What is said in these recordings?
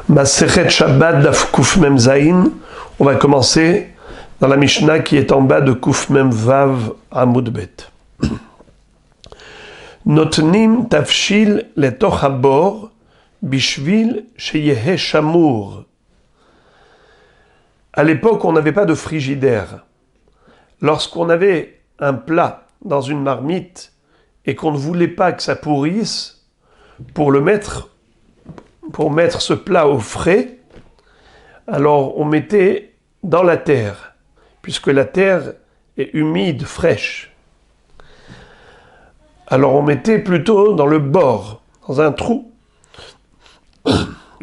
Masechet Shabbat Daf Kuf Mem Zayin. On va commencer dans la Mishnah qui est en bas de Kuf Mem Vav Amud Bet. Notnim tafshil letoch habor bishvil sheyehe shamour. À l'époque, on n'avait pas de frigidaire. Lorsqu'on avait un plat dans une marmite et qu'on ne voulait pas que ça pourrisse, pour mettre ce plat au frais, alors on mettait dans la terre, puisque la terre est humide, fraîche. Alors on mettait plutôt dans le bord, dans un trou.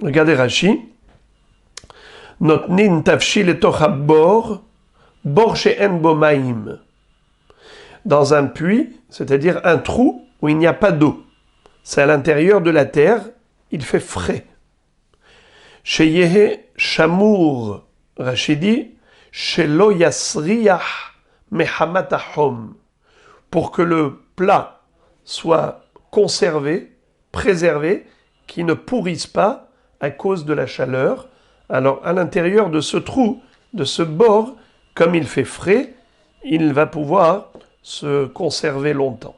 Regardez Rashi. Notnin tafshil etoch habor, bor she'en bo maim. Dans un puits, c'est-à-dire un trou où il n'y a pas d'eau. C'est à l'intérieur de la terre, il fait frais. Sheyehe shamour, Rashi dit, shelo yasriyah mehamat hachom, pour que le plat soit conservé, préservé, qui ne pourrisse pas à cause de la chaleur. Alors à l'intérieur de ce trou, de ce bord, comme il fait frais, il va pouvoir se conserver longtemps.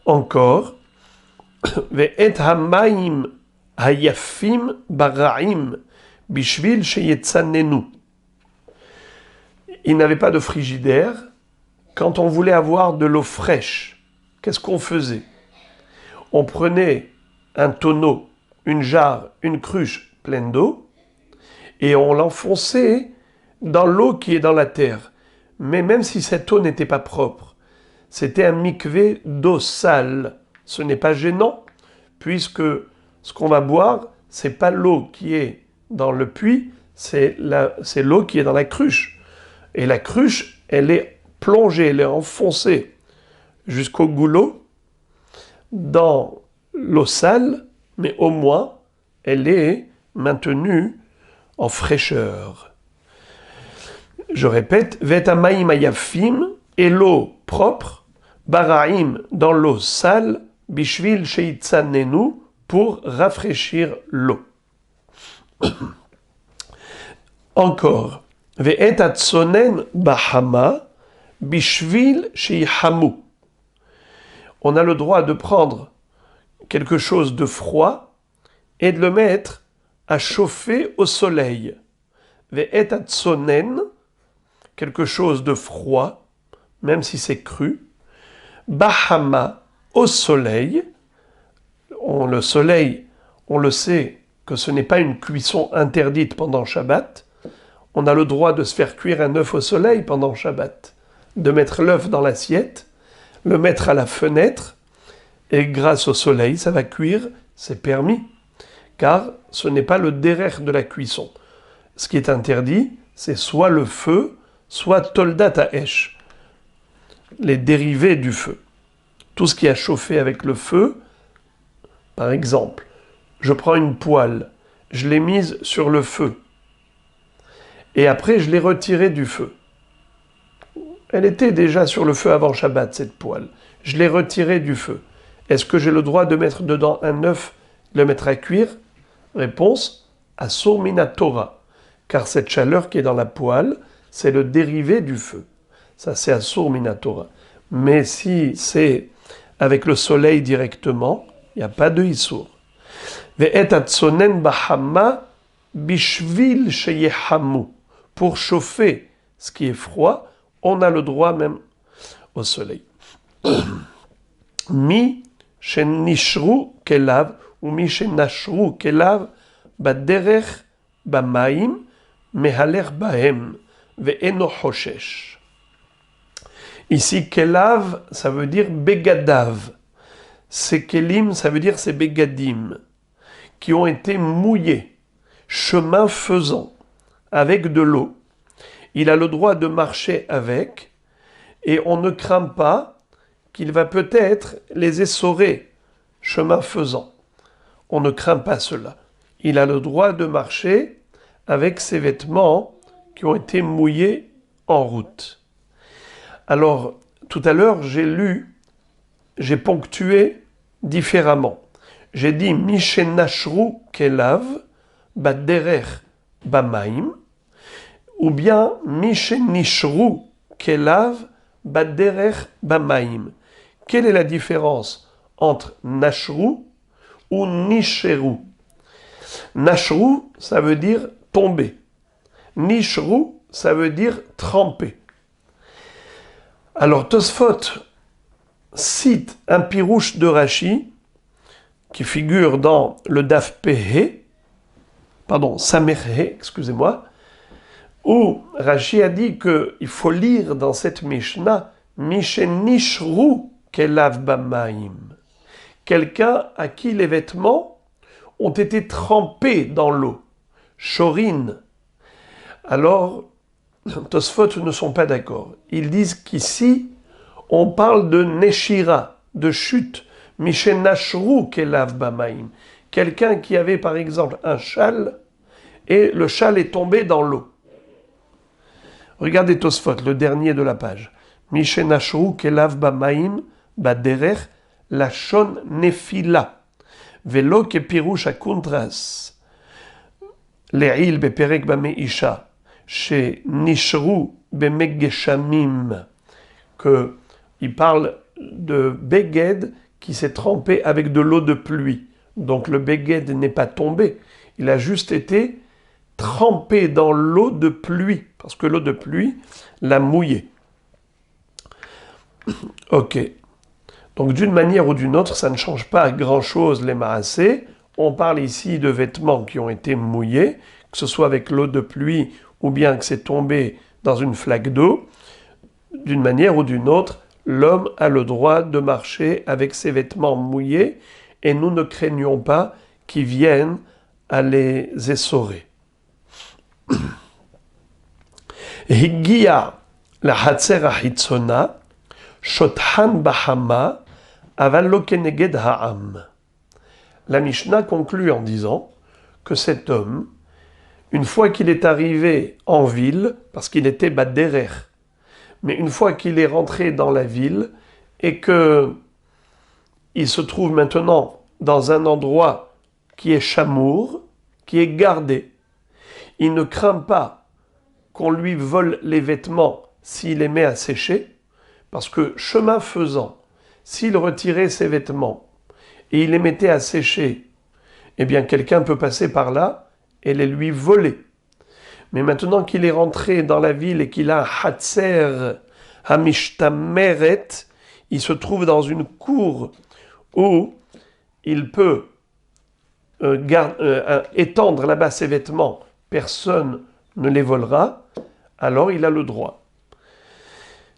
Encore, ve'et hamaim hayafim bara'im bishvil sheyetzanenu. Il n'avait pas de frigidaire. Quand on voulait avoir de l'eau fraîche, qu'est-ce qu'on faisait? On prenait un tonneau, une jarre, une cruche pleine d'eau et on l'enfonçait dans l'eau qui est dans la terre. Mais même si cette eau n'était pas propre, c'était un mikvé d'eau sale. Ce n'est pas gênant, puisque ce qu'on va boire, c'est pas l'eau qui est dans le puits, c'est l'eau qui est dans la cruche. Et la cruche, elle est plongée, elle est enfoncée jusqu'au goulot dans l'eau sale, mais au moins, elle est maintenue en fraîcheur. Je répète, Vetamaim ayafim, et l'eau propre, Baraim dans l'eau sale, Bishvil sheitzanenu, pour rafraîchir l'eau. Encore, Ve'et atsonen bahama, Bishvil sheihamu. On a le droit de prendre quelque chose de froid et de le mettre à chauffer au soleil. Ve'et atsonen, quelque chose de froid, même si c'est cru. Bahama, au soleil. Le soleil, on le sait que ce n'est pas une cuisson interdite pendant Shabbat. On a le droit de se faire cuire un œuf au soleil pendant Shabbat, de mettre l'œuf dans l'assiette, le mettre à la fenêtre, et grâce au soleil, ça va cuire, c'est permis, car ce n'est pas le derer de la cuisson. Ce qui est interdit, c'est soit le feu, soit toldat ha'esh, les dérivés du feu. Tout ce qui a chauffé avec le feu, par exemple, je prends une poêle, je l'ai mise sur le feu, et après je l'ai retirée du feu. Elle était déjà sur le feu avant Shabbat, cette poêle. Je l'ai retirée du feu. Est-ce que j'ai le droit de mettre dedans un œuf, de le mettre à cuire? Réponse, asur mina Torah, car cette chaleur qui est dans la poêle, c'est le dérivé du feu. Ça, c'est asur mina Torah. Mais si c'est avec le soleil directement, il n'y a pas de issour. Ve'et atsonen bahama bishvil sheyehamu. Pour chauffer ce qui est froid, on a le droit même au soleil. Mi shenishru kelav ou mi shenashru kelav baderech bamaim mehaler bahem ve'eno hoshesh. Ici, kelav, ça veut dire begadav. Ces kelim, ça veut dire ces begadim, qui ont été mouillés, chemin faisant, avec de l'eau. Il a le droit de marcher avec, et on ne craint pas qu'il va peut-être les essorer, chemin faisant. On ne craint pas cela. Il a le droit de marcher avec ses vêtements qui ont été mouillés en route. Alors, tout à l'heure, j'ai ponctué différemment. j'ai dit Mishenashru Kelav Baderer Bamaim, ou bien Mishenishru Kelav Baderer Bamaim. Quelle est la différence entre Nashru ou Nisheru? Nashru, ça veut dire tomber. Nishru, ça veut dire tremper. Alors Tosfot cite un pirouche de Rashi qui figure dans le Daf Pehe, Samerhe, excusez-moi, où Rashi a dit qu'il faut lire dans cette Mishnah Mishenishru Kelav Bamaim, quelqu'un à qui les vêtements ont été trempés dans l'eau, Shorin. Alors, Tosfot ne sont pas d'accord. Ils disent qu'ici, on parle de Neshira, de chute, Mishenashru Kelav Bamaim, quelqu'un qui avait par exemple un châle, et le châle est tombé dans l'eau. Regardez Tosfot, le dernier de la page. Mishenashru Kelav Bamaim Baderer Lachon Nefila. Velo ke pirouche à Kuntras. Le'il beperek bameisha. Chez Nishru bemegeshamim. Que il parle de Beged qui s'est trempé avec de l'eau de pluie. Donc le Beged n'est pas tombé. Il a juste été trempé dans l'eau de pluie. Parce que l'eau de pluie l'a mouillé. Ok. Donc d'une manière ou d'une autre, ça ne change pas grand-chose les maassés. On parle ici de vêtements qui ont été mouillés, que ce soit avec l'eau de pluie ou bien que c'est tombé dans une flaque d'eau. D'une manière ou d'une autre, l'homme a le droit de marcher avec ses vêtements mouillés et nous ne craignons pas qu'ils viennent à les essorer. Higgia la hatzer ahitzona, shothan bahama, aval lo keneged ha'am. La Mishnah conclut en disant que cet homme, une fois qu'il est arrivé en ville, parce qu'il était Baderer, mais une fois qu'il est rentré dans la ville et que il se trouve maintenant dans un endroit qui est chamour, qui est gardé, il ne craint pas qu'on lui vole les vêtements s'il les met à sécher, parce que chemin faisant, s'il retirait ses vêtements et il les mettait à sécher, eh bien quelqu'un peut passer par là et les lui voler. Mais maintenant qu'il est rentré dans la ville et qu'il a un hatzer hamishtameret, il se trouve dans une cour où il peut étendre là-bas ses vêtements, personne ne les volera, alors il a le droit.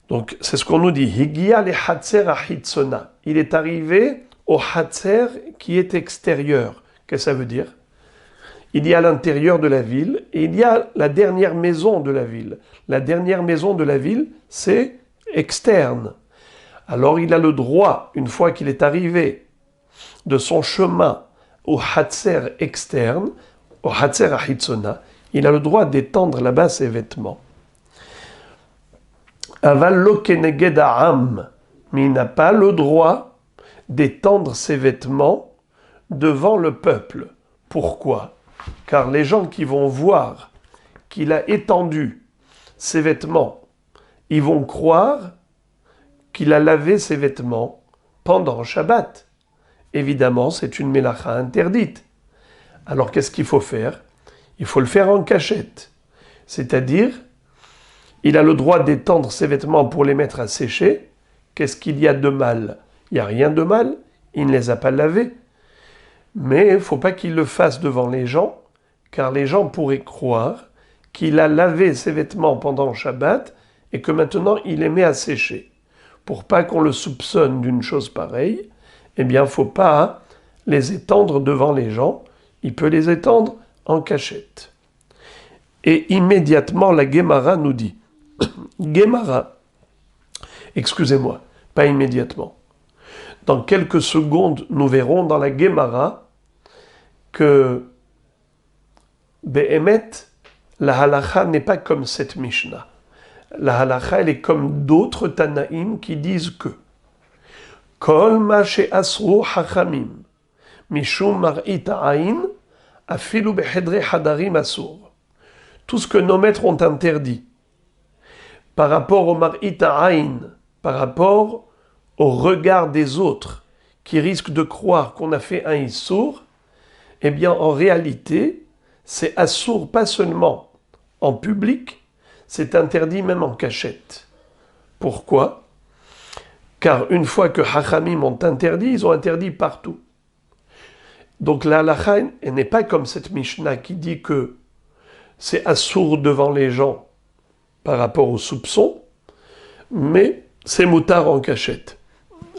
Donc c'est ce qu'on nous dit. Higia le hatzer ahitzona. Il est arrivé au hatzer qui est extérieur. Qu'est-ce que ça veut dire? Il y a l'intérieur de la ville et il y a la dernière maison de la ville. La dernière maison de la ville, c'est externe. Alors il a le droit, une fois qu'il est arrivé de son chemin au hatzer externe, au hatzer ahitzona, il a le droit d'étendre là-bas ses vêtements. Aval lo keneged ha'am, mais il n'a pas le droit d'étendre ses vêtements devant le peuple. Pourquoi? Car les gens qui vont voir qu'il a étendu ses vêtements, ils vont croire qu'il a lavé ses vêtements pendant Shabbat. Évidemment, c'est une mélacha interdite. Alors qu'est-ce qu'il faut faire? Il faut le faire en cachette. C'est-à-dire, il a le droit d'étendre ses vêtements pour les mettre à sécher. Qu'est-ce qu'il y a de mal? Il n'y a rien de mal, il ne les a pas lavés. Mais il ne faut pas qu'il le fasse devant les gens, car les gens pourraient croire qu'il a lavé ses vêtements pendant Shabbat et que maintenant il les met à sécher. Pour pas qu'on le soupçonne d'une chose pareille, eh bien il ne faut pas les étendre devant les gens, il peut les étendre en cachette. Et immédiatement la Gemara nous dit, Gemara, excusez-moi, pas immédiatement. Dans quelques secondes, nous verrons dans la Gemara que Behemet, la halakha n'est pas comme cette Mishnah. La halakha, elle est comme d'autres Tanaïm qui disent que Kol ma she'asru hachamim mishum mar'it ha'ain, afilu behedre hadarim asur. Tout ce que nos maîtres ont interdit par rapport au mar'it ha'ain, par rapport au regard des autres, qui risquent de croire qu'on a fait un issour, eh bien en réalité, c'est assour pas seulement en public, c'est interdit même en cachette. Pourquoi ? Car une fois que Hachamim ont interdit, ils ont interdit partout. Donc la halakha n'est pas comme cette Mishnah qui dit que c'est assour devant les gens par rapport aux soupçons, mais c'est moutard en cachette.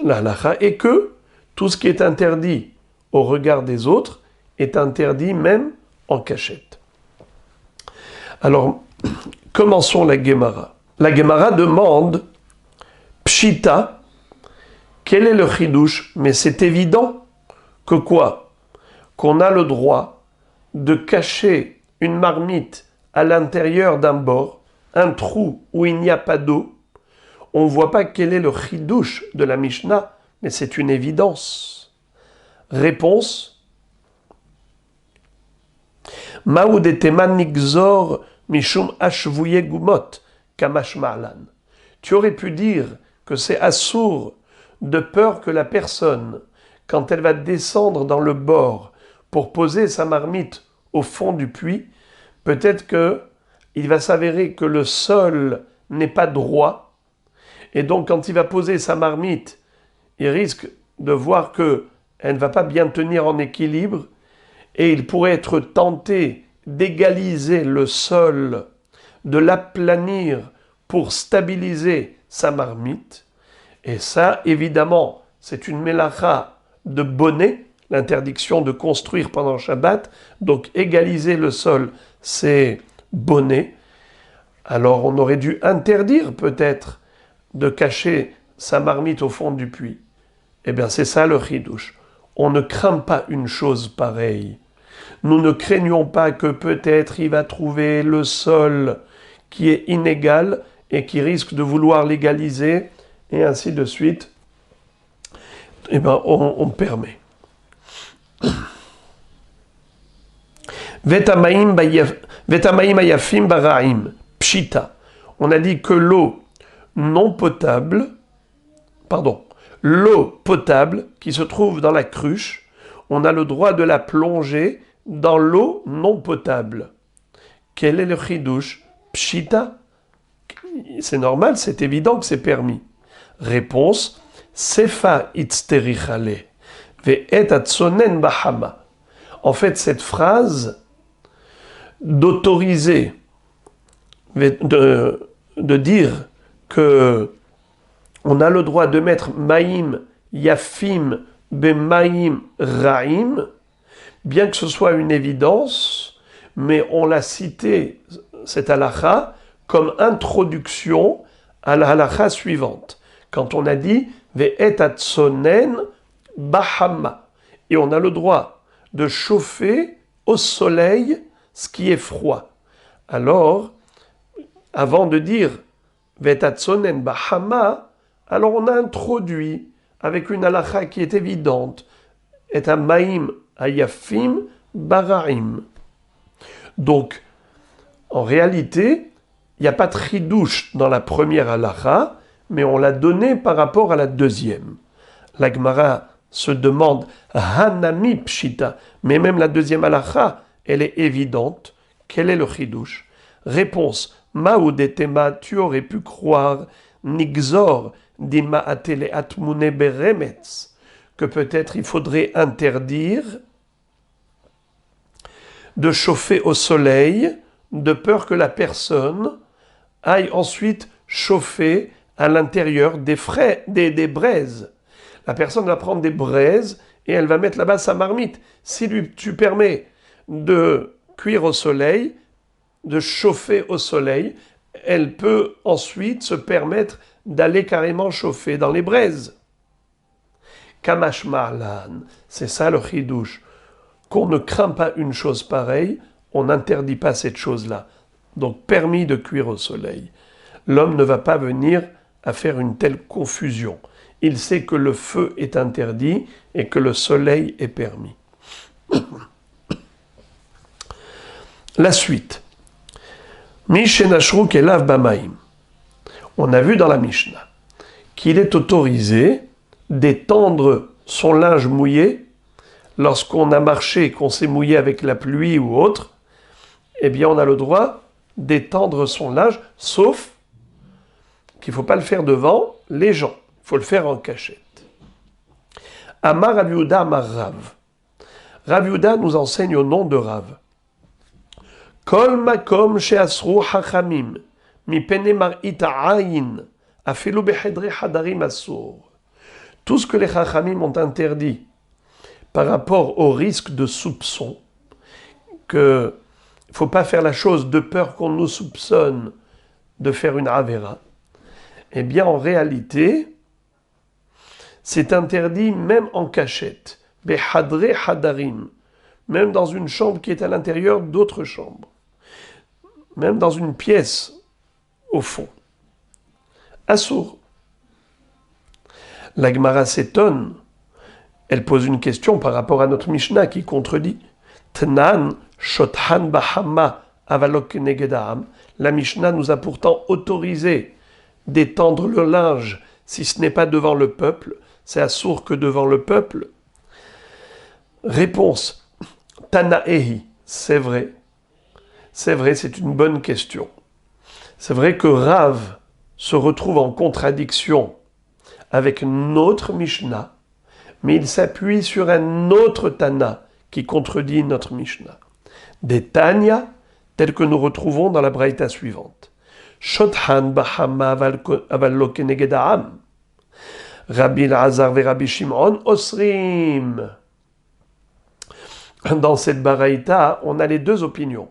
La halakha est que tout ce qui est interdit au regard des autres est interdit même en cachette. Alors, commençons la Gemara. La Gemara demande Pshita, quel est le chidouche ? Mais c'est évident que quoi ? Qu'on a le droit de cacher une marmite à l'intérieur d'un bord, un trou où il n'y a pas d'eau. On ne voit pas quel est le chidouche de la Mishnah, mais c'est une évidence. Réponse. Maoudetema nigzor mishum ashvuye gumot kamash ma'lan. Tu aurais pu dire que c'est assour de peur que la personne, quand elle va descendre dans le bord pour poser sa marmite au fond du puits, peut-être qu'il va s'avérer que le sol n'est pas droit, et donc quand il va poser sa marmite, il risque de voir qu'elle ne va pas bien tenir en équilibre, et il pourrait être tenté d'égaliser le sol, de l'aplanir pour stabiliser sa marmite. Et ça, évidemment, c'est une mélacha de bonnet, l'interdiction de construire pendant Shabbat. Donc égaliser le sol, c'est bonnet. Alors on aurait dû interdire peut-être de cacher sa marmite au fond du puits. Eh bien c'est ça le chidouche. On ne craint pas une chose pareille. Nous ne craignons pas que peut-être il va trouver le sol qui est inégal et qui risque de vouloir l'égaliser, et ainsi de suite. Eh bien, on permet. Vetamaim ayafim baraim, pshita. On a dit que l'eau potable qui se trouve dans la cruche, on a le droit de la plonger dans l'eau non potable. Quel est le chidouche ? Pshita. C'est normal, c'est évident que c'est permis. Réponse, Sefa itzterichale, ve'et atsonen bahama. En fait, cette phrase d'autoriser, de dire que on a le droit de mettre maïm yafim bemaïm raïm, bien que ce soit une évidence, mais on l'a cité, cette halakha, comme introduction à la halakha suivante. Quand on a dit ve'et atsonen bahama, et on a le droit de chauffer au soleil ce qui est froid. Alors, avant de dire ve'et atsonen bahama, alors on a introduit avec une halakha qui est évidente, et un maïm ayafim baraim. Donc, en réalité, il n'y a pas de chidouche dans la première halakha, mais on l'a donné par rapport à la deuxième. La Gemara se demande Hanami Pshita, mais même la deuxième halakha, elle est évidente. Quel est le chidouche ? Réponse Maoudetema, tu aurais pu croire Nigzor Dima Atele Atmune Beremetz, que peut-être il faudrait interdire de chauffer au soleil, de peur que la personne aille ensuite chauffer à l'intérieur des braises. La personne va prendre des braises et elle va mettre là-bas sa marmite. Si tu permets de cuire au soleil, de chauffer au soleil, elle peut ensuite se permettre d'aller carrément chauffer dans les braises. Kamash ma'lan, c'est ça le chidouche. Qu'on ne craint pas une chose pareille, on n'interdit pas cette chose-là. Donc permis de cuire au soleil. L'homme ne va pas venir à faire une telle confusion. Il sait que le feu est interdit et que le soleil est permis. La suite. Mishenashru kelav bamaim. On a vu dans la Mishnah qu'il est autorisé d'étendre son linge mouillé lorsqu'on a marché, qu'on s'est mouillé avec la pluie ou autre. Eh bien, on a le droit d'étendre son linge, sauf qu'il ne faut pas le faire devant les gens. Il faut le faire en cachette. Amar Rav Yehuda Amar Rav. Rav Yehuda nous enseigne au nom de Rav. Kol makom she'asru hachamim mipene mar'it ha'ayin afelu behedre hadarim asur. Tout ce que les hachamim ont interdit par rapport au risque de soupçon, que il ne faut pas faire la chose de peur qu'on nous soupçonne de faire une avéra, eh bien en réalité, c'est interdit même en cachette. Behadre hadarim, même dans une chambre qui est à l'intérieur d'autres chambres. Même dans une pièce, au fond. Assour. La Gemara s'étonne. Elle pose une question par rapport à notre Mishnah qui contredit. Tnan shothan bahama avalok negedam. La Mishnah nous a pourtant autorisé d'étendre le linge si ce n'est pas devant le peuple. C'est assour que devant le peuple. Réponse. Tanaehi. C'est vrai. C'est vrai, c'est une bonne question. C'est vrai que Rav se retrouve en contradiction avec notre Mishnah, mais il s'appuie sur un autre Tana qui contredit notre Mishnah. Des Tanya, tels que nous retrouvons dans la Braïta suivante. Shothan bahama avalok negedam. Rabbi Elazar ve Rabbi Shimon osrim. Dans cette Braïta, on a les deux opinions.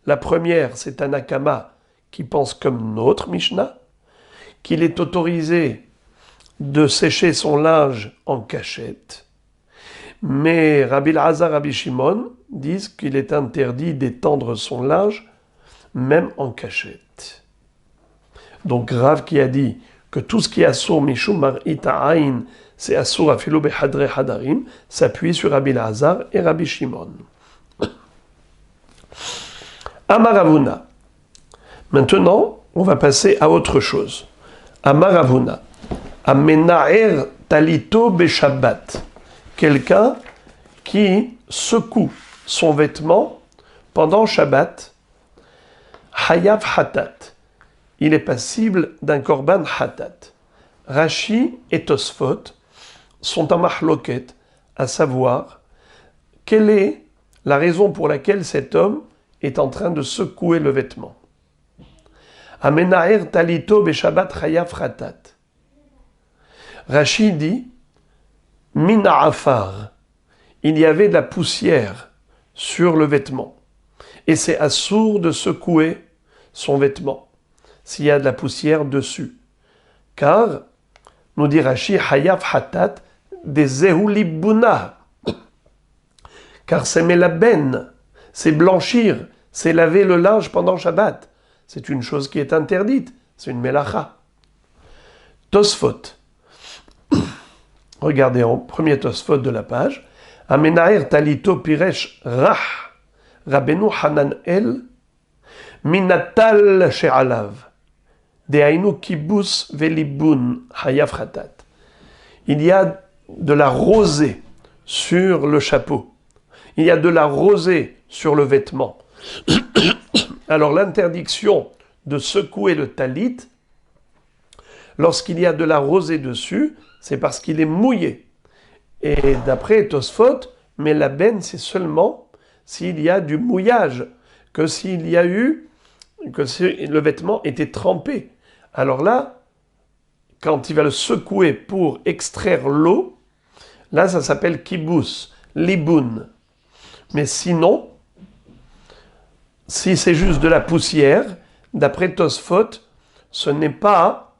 La première, c'est un Akama qui pense comme notre Mishnah, qu'il est autorisé de sécher son linge en cachette. Mais Rabbi Elazar et Rabbi Shimon disent qu'il est interdit d'étendre son linge même en cachette. Donc Rav qui a dit que tout ce qui est assour mishum mar'it ha'ayin, c'est assour afilu behadre hadarim, s'appuie sur Rabbi Elazar et Rabbi Shimon. Amaravuna. Maintenant, on va passer à autre chose. Amaravuna. Amenaer talito beshabbat. Quelqu'un qui secoue son vêtement pendant Shabbat. Hayav hatat. Il est passible d'un korban hatat. Rashi et Tosfot sont en mahloket, à savoir quelle est la raison pour laquelle cet homme est en train de secouer le vêtement. Amenaer talito beshabbat hayav hatat. Rashi dit Mina afar. Il y avait de la poussière sur le vêtement. Et c'est assour de secouer son vêtement s'il y a de la poussière dessus. Car, nous dit Rashi, hayav hatat des zehulibuna. Car c'est melaben, c'est blanchir, c'est laver le linge pendant Shabbat. C'est une chose qui est interdite, c'est une melacha. Tosfot. Regardez en premier Tosfot de la page. Amenaer talito piresh rah. Rabbeinu Hanan el. Minatal she'alav. Dehainu kibus velibun hayav hatat. Il y a de la rosée sur le chapeau. Il y a de la rosée sur le vêtement. Alors l'interdiction de secouer le talit, lorsqu'il y a de la rosée dessus, c'est parce qu'il est mouillé. Et d'après Tosfot, mais la benne, c'est seulement s'il y a du mouillage, que s'il y a eu, que si le vêtement était trempé. Alors là, quand il va le secouer pour extraire l'eau, là ça s'appelle kibous, liboun. Mais sinon, si c'est juste de la poussière, d'après Tosfot, ce n'est pas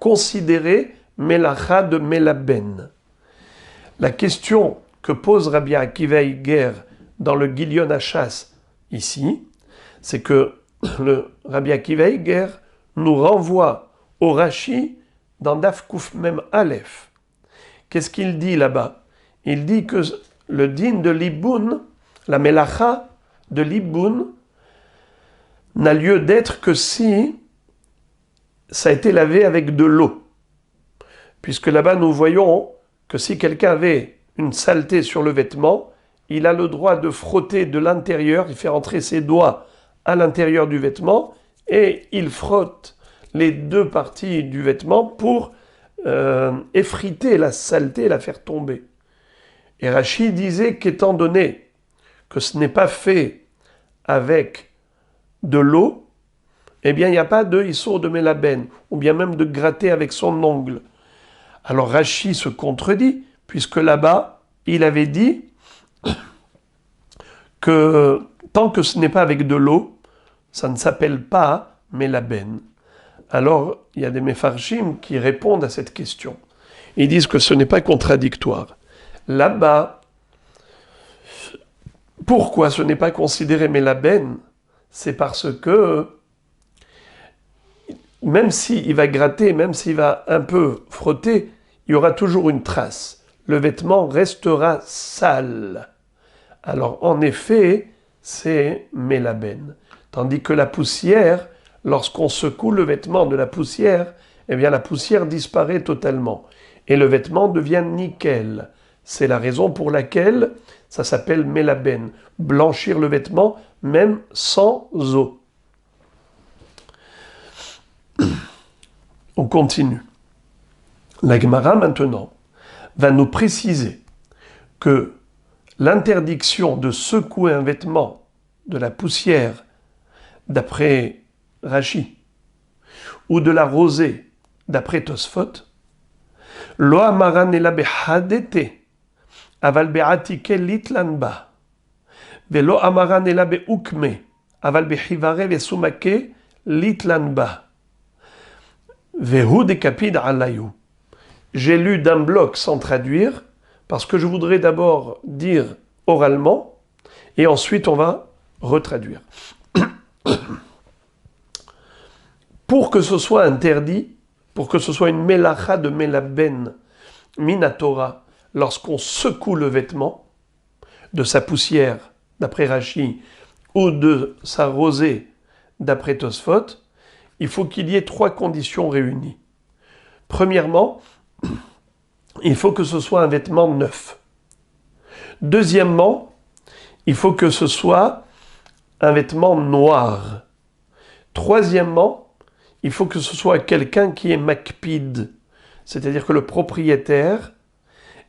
considéré melacha de melaben. La question que pose Rabbi Akiva Iger dans le Gilion Hachas ici, c'est que le Rabbi Akiva Iger nous renvoie au Rashi dans Daf Kuf Mem Aleph. Qu'est-ce qu'il dit là-bas? Il dit que le din de l'iboun, la melacha de l'iboun, n'a lieu d'être que si ça a été lavé avec de l'eau. Puisque là-bas, nous voyons que si quelqu'un avait une saleté sur le vêtement, il a le droit de frotter de l'intérieur, il fait rentrer ses doigts à l'intérieur du vêtement et il frotte les deux parties du vêtement pour effriter la saleté et la faire tomber. Et Rashi disait qu'étant donné que ce n'est pas fait avec de l'eau, eh bien il n'y a pas de issour de mélaben, ou bien même de gratter avec son ongle. Alors Rashi se contredit, puisque là-bas, il avait dit que tant que ce n'est pas avec de l'eau, ça ne s'appelle pas mélaben. Alors, il y a des méfarchim qui répondent à cette question. Ils disent que ce n'est pas contradictoire. Là-bas, pourquoi ce n'est pas considéré mélaben? C'est parce que même s'il va gratter, même s'il va un peu frotter, il y aura toujours une trace. Le vêtement restera sale. Alors, en effet, c'est mélaben. Tandis que la poussière, lorsqu'on secoue le vêtement de la poussière, eh bien la poussière disparaît totalement. Et le vêtement devient nickel. C'est la raison pour laquelle ça s'appelle mélaben. Blanchir le vêtement, même sans eau. On continue. La Gemara, maintenant, va nous préciser que l'interdiction de secouer un vêtement de la poussière, d'après Rashi, ou de la rosée, d'après Tosfot, lo amaran ela behadete, aval be'atike litlan ba, velo amaran ela be'ukme, aval behivare vesumake litlan ba, vehu dekapid alayu. J'ai lu d'un bloc sans traduire, parce que je voudrais d'abord dire oralement, et ensuite on va retraduire. Pour que ce soit interdit, pour que ce soit une melacha de melaben minatora, lorsqu'on secoue le vêtement de sa poussière, d'après Rashi, ou de sa rosée, d'après Tosfot, il faut qu'il y ait trois conditions réunies. Premièrement, il faut que ce soit un vêtement neuf. Deuxièmement, il faut que ce soit un vêtement noir. Troisièmement, il faut que ce soit quelqu'un qui est makpid, c'est-à-dire que le propriétaire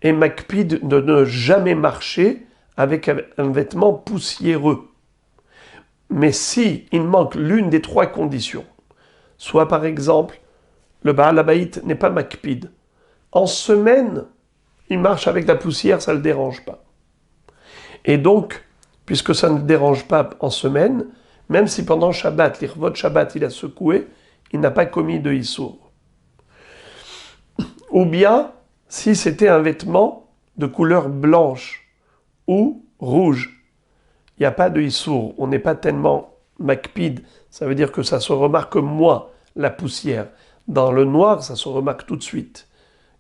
est makpid de ne jamais marcher avec un vêtement poussiéreux. Mais si il manque l'une des trois conditions, soit par exemple, le Baal Habayit n'est pas makpid, en semaine, il marche avec la poussière, ça ne le dérange pas. Et donc, puisque ça ne le dérange pas en semaine, même si pendant Shabbat, l'Irvot Shabbat, il a secoué, il n'a pas commis de Issour. Ou bien, si c'était un vêtement de couleur blanche ou rouge, il n'y a pas de Issour. On n'est pas tellement makpid, ça veut dire que ça se remarque moins, la poussière. Dans le noir, ça se remarque tout de suite.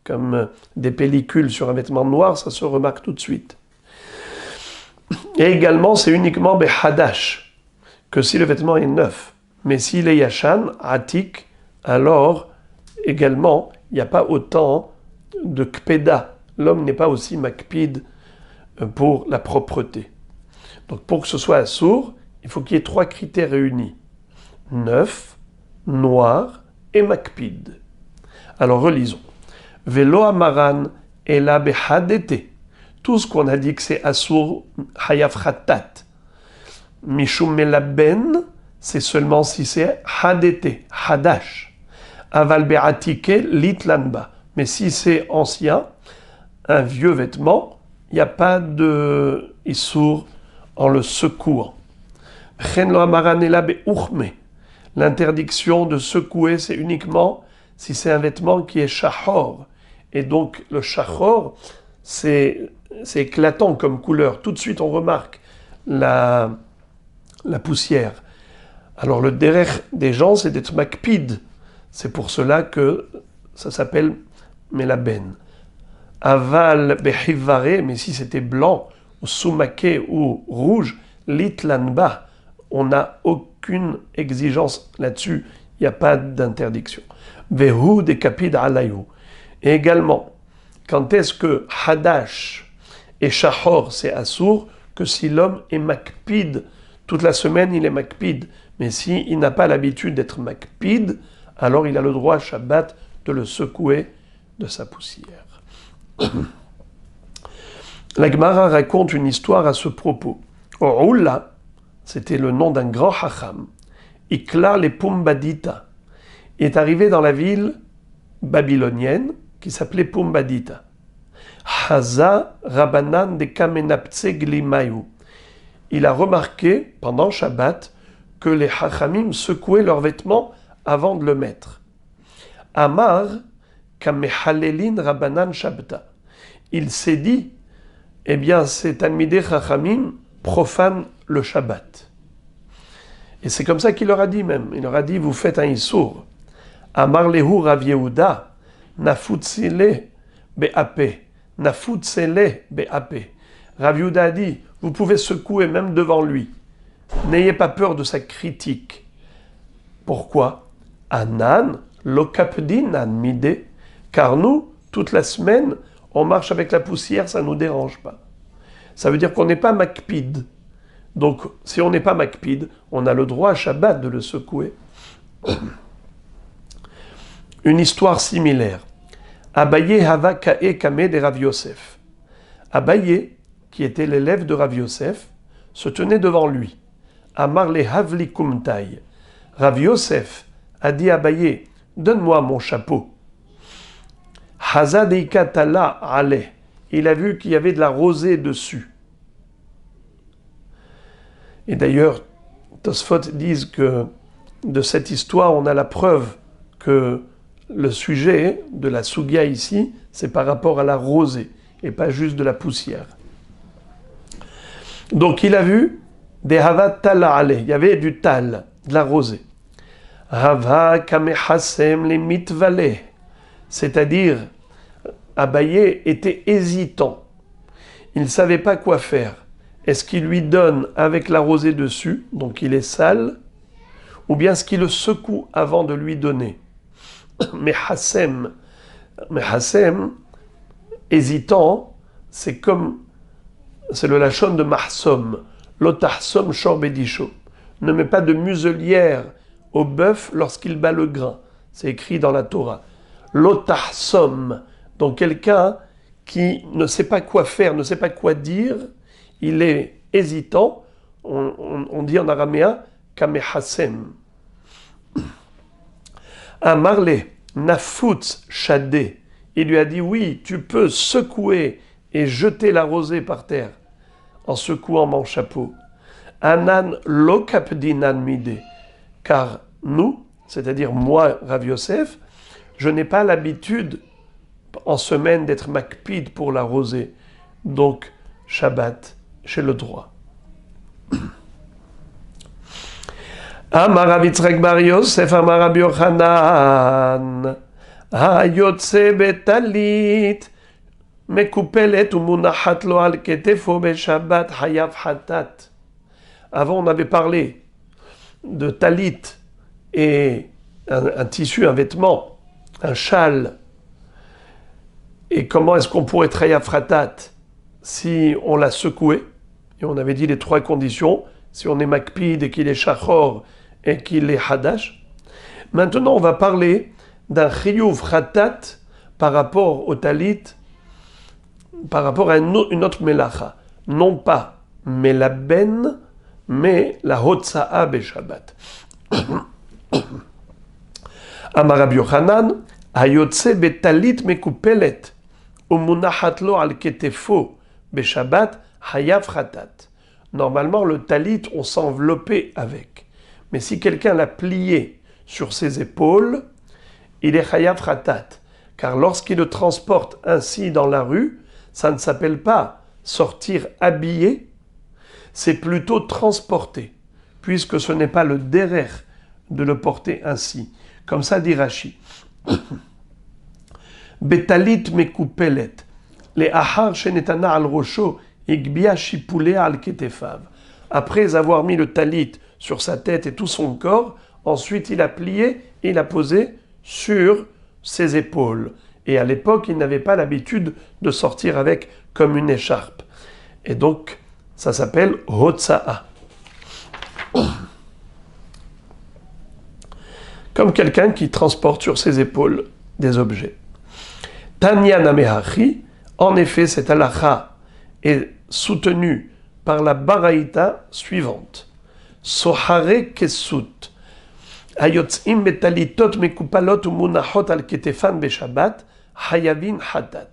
Comme des pellicules sur un vêtement noir, ça se remarque tout de suite. Et également, c'est uniquement Behadash, que si le vêtement est neuf. Mais s'il est Yashan, Atik, alors également, il n'y a pas autant de Kpeda. L'homme n'est pas aussi makpid pour la propreté. Donc pour que ce soit assour, il faut qu'il y ait trois critères réunis. Neuf, noir et makpid. Alors relisons. Velo amaran ela behadete. Tout ce qu'on a dit que c'est assour hayaf khatat. Mishum melaben, c'est seulement si c'est hadete, hadash. Aval be'atike litlanba. Mais si c'est ancien, un vieux vêtement, il n'y a pas de issour en le secouant. Chen lo amaran ela be'uchme. L'interdiction de secouer, c'est uniquement si c'est un vêtement qui est shahor. Et donc le shahor, c'est éclatant comme couleur. Tout de suite, on remarque la poussière. Alors le derech des gens, c'est d'être makpid. C'est pour cela que ça s'appelle melaben. Aval behivare, mais si c'était blanc, ou soumake ou rouge, litlanba, on n'a aucune exigence là-dessus, il n'y a pas d'interdiction. Vehu de kapid alayu. Et également, quand est-ce que hadash et shahor c'est assour, que si l'homme est makpid, toute la semaine il est makpid, mais si il n'a pas l'habitude d'être makpid, alors il a le droit Shabbat de le secouer de sa poussière. La Gemara raconte une histoire à ce propos. Oula, c'était le nom d'un grand hacham, Ikla le Pumbadita, est arrivé dans la ville babylonienne qui s'appelait Pumbadita. Haza Rabanan de Kamenaptse Glimayu. Il a remarqué pendant Shabbat que les hachamim secouaient leurs vêtements avant de le mettre. Amar Kamehalelin Rabanan Shabta. Il s'est dit, eh bien, ces Talmidei Chachamim profanent le Shabbat. Et c'est comme ça qu'il leur a dit même. Il leur a dit, vous faites un issour. Amar lehu Rav Yehuda, nafutsile be'ape. Nafutsele be'ape. Rav Yehuda a dit, vous pouvez secouer même devant lui. N'ayez pas peur de sa critique. Pourquoi? Anan lokapdin mide. Car nous, toute la semaine, on marche avec la poussière, ça ne nous dérange pas. Ça veut dire qu'on n'est pas makpid. Donc, si on n'est pas makpid, on a le droit à Shabbat de le secouer. Une histoire similaire. Abaye hava ka'e kame de Rav Yosef. Abaye, qui était l'élève de Rav Yosef, se tenait devant lui. Amar le havli kumtai. Rav Yosef a dit à Abaye, donne-moi mon chapeau. Hazadeika tala ale. Il a vu qu'il y avait de la rosée dessus. Et d'ailleurs, Tosfot disent que de cette histoire, on a la preuve que le sujet de la Sugia ici, c'est par rapport à la rosée, et pas juste de la poussière. Donc il a vu des hava tala ale. Il y avait du tal, de la rosée. Hava kamehasem le mitvale. C'est-à-dire, Abaye était hésitant. Il ne savait pas quoi faire. Est-ce qu'il lui donne avec la rosée dessus, donc il est sale, ou bien est-ce qu'il le secoue avant de lui donner? Mais Hassem, hésitant, c'est le lachon de Mahsom, l'otahsom shorbedisho. Ne met pas de muselière au bœuf lorsqu'il bat le grain. C'est écrit dans la Torah. L'otahsom, donc quelqu'un qui ne sait pas quoi faire, ne sait pas quoi dire, il est hésitant, on dit en araméen, kamehasem. Amarle, nafutz shadé, il lui a dit, oui, tu peux secouer et jeter la rosée par terre, en secouant mon chapeau. Anan lo kapdinan mide, car nous, c'est-à-dire moi, Rav Yosef, je n'ai pas l'habitude en semaine d'être makpid pour la rosée. Donc, Shabbat, j'ai le droit. Amar Rav Yitzchak bar Yosef, Amar Rabbi Yochanan, hayotze betalit, mekupelet umunachat lo al ketefo beshabbat hayav hatat. Avant, on avait parlé de talit et un tissu, un vêtement, un châle. Et comment est-ce qu'on pourrait être hayav hatat si on l'a secoué? Et on avait dit les trois conditions, si on est makpid et qu'il est shachor et qu'il est hadash. Maintenant, on va parler d'un chiyuv khatat par rapport au talit, par rapport à une autre melacha. Non pas melaben, mais la hotza'a beshabbat. Amar Rabbi Yochanan, hayotze betalit mekupelet, umunachat lo al ketefo beshabbat hayav khatat. Normalement, le talit, on s'enveloppait avec. Mais si quelqu'un l'a plié sur ses épaules, il est chayav khatat. Car lorsqu'il le transporte ainsi dans la rue, ça ne s'appelle pas sortir habillé, c'est plutôt transporter, puisque ce n'est pas le derer de le porter ainsi. Comme ça dit Rashi. Betalit mekupelet. les ahar shenetana al rosho igbia shipulea al ketefav. Après avoir mis le talit sur sa tête et tout son corps, ensuite il a plié et il a posé sur ses épaules. Et à l'époque, il n'avait pas l'habitude de sortir avec comme une écharpe. Et donc, ça s'appelle Hotsa'a. Comme quelqu'un qui transporte sur ses épaules des objets. Tanya Namehachi, en effet, cette halakha est soutenue par la baraïta suivante. Sohare kesut. Hayotzim betalitot mekupalot umunachot al ketefan beshabbat, hayavin hatat.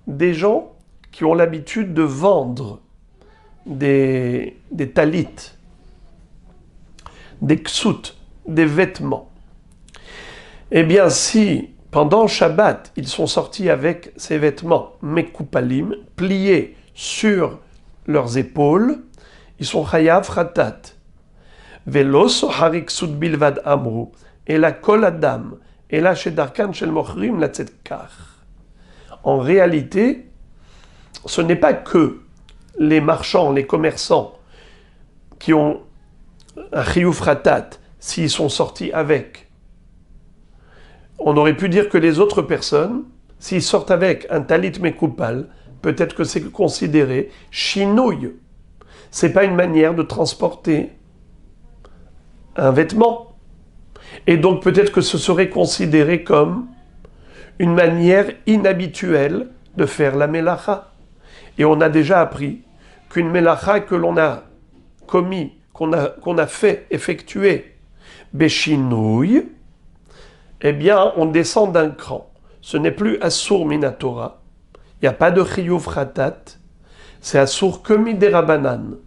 Des gens qui ont l'habitude de vendre des talits, des ksut, des vêtements. Eh bien, si pendant Shabbat, ils sont sortis avec ces vêtements mekupalim, pliés sur leurs épaules, ils sont chayav hatat. Velo sohari ksut bilvad amru, et la kol adam, et la shedarkan shel mochrim la tzedkar. En réalité, ce n'est pas que les marchands, les commerçants qui ont un chiyuv hatat, s'ils sont sortis avec. On aurait pu dire que les autres personnes, s'ils sortent avec un talit mekupal, peut-être que c'est considéré chinouille. C'est pas une manière de transporter un vêtement. Et donc peut-être que ce serait considéré comme une manière inhabituelle de faire la melacha. Et on a déjà appris qu'une melacha que l'on a commis, qu'on a fait effectuer, beshinouille, eh bien, on descend d'un cran. Ce n'est plus Assur Minatora. Il n'y a pas de Chiyuv Khatat. C'est Assur que Miderabanan.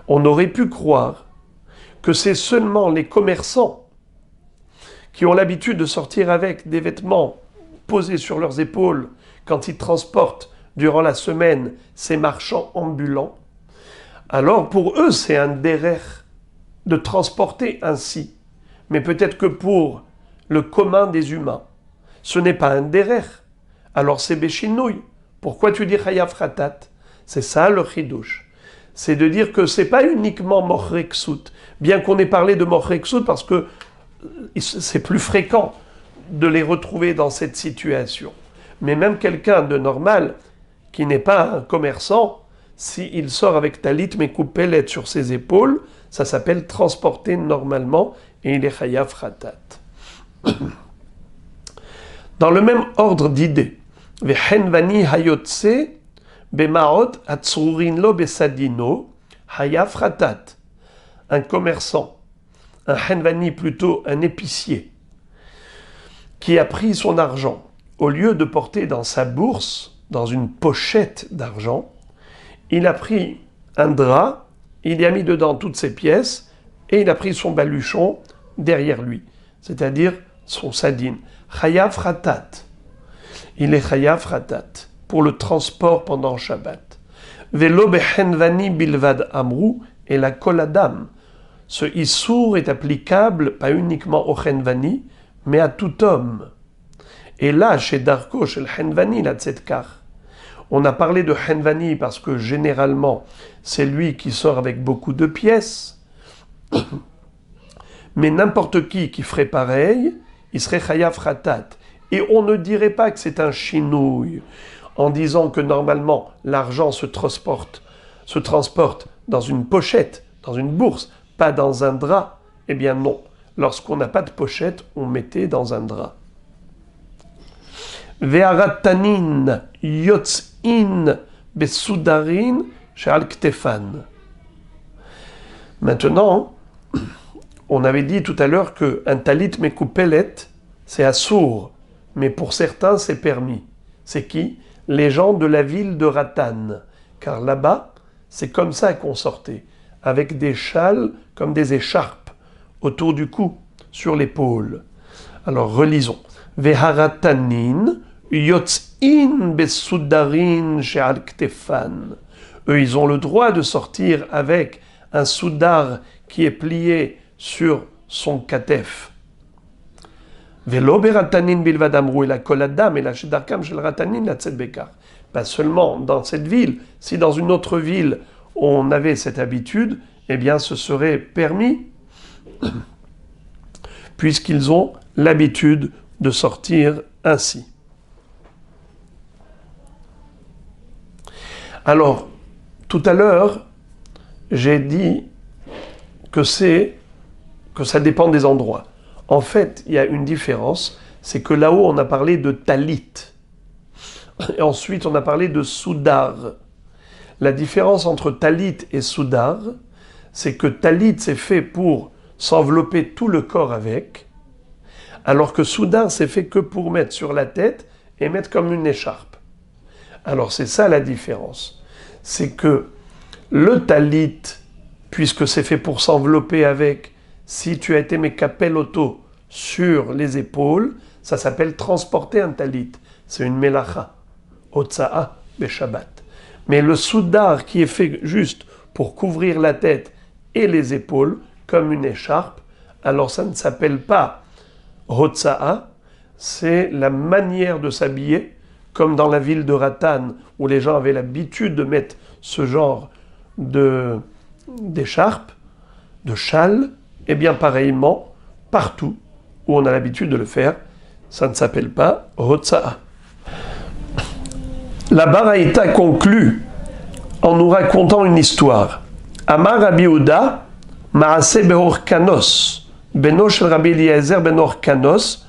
On aurait pu croire que c'est seulement les commerçants qui ont l'habitude de sortir avec des vêtements posés sur leurs épaules quand ils transportent durant la semaine ces marchands ambulants. Alors pour eux, c'est un derer de transporter ainsi. Mais peut-être que pour le commun des humains, ce n'est pas un derer. Alors c'est béchinouille. Pourquoi tu dis chayav khatat? C'est ça le chidouche. C'est de dire que c'est pas uniquement mochreksut, bien qu'on ait parlé de mochreksut parce que c'est plus fréquent de les retrouver dans cette situation. Mais même quelqu'un de normal, qui n'est pas un commerçant, s'il sort avec talit mais coupelet sur ses épaules, ça s'appelle transporter normalement et il est chayav khatat. Dans le même ordre d'idées, Vehenvani hayotse bemaot atsurin lo besadino hayav khatat. Un commerçant, un henvani plutôt un épicier, qui a pris son argent, au lieu de porter dans sa bourse, dans une pochette d'argent, il a pris un drap, il y a mis dedans toutes ses pièces, et il a pris son baluchon derrière lui, c'est-à-dire son sadine. Chayav khatat. Il est chayav khatat pour le transport pendant Shabbat. Velo behenvani bilvad amru et la kol adam. Ce issour est applicable pas uniquement au henvani, mais à tout homme. Et là, chez Darko, chez le henvani, la tzedkar, on a parlé de henvani parce que généralement, c'est lui qui sort avec beaucoup de pièces. Mais n'importe qui ferait pareil, il serait chayav khatat. Et on ne dirait pas que c'est un chinouille, en disant que normalement, l'argent se transporte dans une pochette, dans une bourse, pas dans un drap. Eh bien non. Lorsqu'on n'a pas de pochette, on mettait dans un drap. Ve'aratanin yotz'in besudarin she'al ktefan. Maintenant, on avait dit tout à l'heure qu'un talit mekoupelet, c'est assour, mais pour certains, c'est permis. C'est qui? Les gens de la ville de Ratan. Car là-bas, c'est comme ça qu'on sortait, avec des châles comme des écharpes autour du cou, sur l'épaule. Alors relisons. Veharatanin yotz'in besudarin she'al ktefan. Eux, ils ont le droit de sortir avec un soudar qui est plié sur son katef. Velo beratanin bilvad amru et la kol adam et la shedarkam shel ratanin la tzedbekar. pas seulement dans cette ville. Si dans une autre ville, on avait cette habitude, eh bien, ce serait permis, puisqu'ils ont l'habitude de sortir ainsi. Alors, tout à l'heure, j'ai dit que ça dépend des endroits. En fait, il y a une différence, c'est que là-haut, on a parlé de talit. Et ensuite, on a parlé de soudar. La différence entre talit et soudar, c'est que talit, c'est fait pour s'envelopper tout le corps avec, alors que soudar, c'est fait que pour mettre sur la tête et mettre comme une écharpe. Alors, c'est ça la différence. C'est que le talit, puisque c'est fait pour s'envelopper avec, si tu as été mekapel-oto sur les épaules, ça s'appelle transporter un talit. C'est une melacha. Otsa'a beshabbat. Mais le soudar qui est fait juste pour couvrir la tête et les épaules, comme une écharpe, alors ça ne s'appelle pas Hotsa'a, c'est la manière de s'habiller, comme dans la ville de Ratan, où les gens avaient l'habitude de mettre ce genre d'écharpe, de châle, et bien pareillement, partout où on a l'habitude de le faire, ça ne s'appelle pas Hotsa'a. La Baraïta conclut en nous racontant une histoire. Amar Rabbi Yehuda, Maaseh Behorkanos, beno shel Rabbi Eliezer ben Horkanos,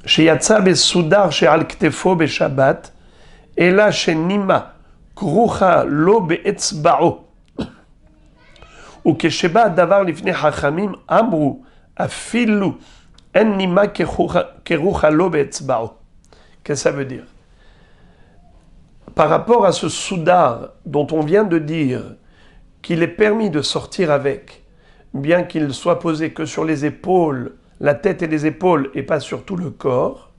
sheyatsa besudar she'al ktefo beshabbat, ela shenima krucha lo be'etzba'o. וכשבא הדבר לפני חכמים אמרו אפילו אין נימה כרוחה לו באצבעו. Qu'est-ce que ça veut dire? Par rapport à ce soudar dont on vient de dire qu'il est permis de sortir avec, bien qu'il soit posé que sur les épaules, la tête et les épaules et pas sur tout le corps,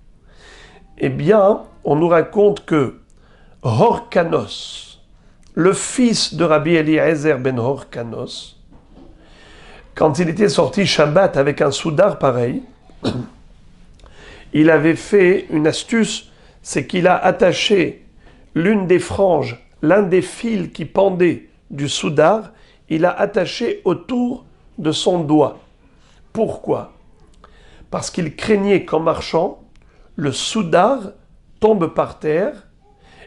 eh bien, on nous raconte que Horkanos, le fils de Rabbi Eliezer ben Horkanos, quand il était sorti Shabbat avec un soudar pareil, il avait fait une astuce, c'est qu'il a attaché l'une des franges, l'un des fils qui pendait du soudar, il a attaché autour de son doigt. Pourquoi? Parce qu'il craignait qu'en marchant, le soudar tombe par terre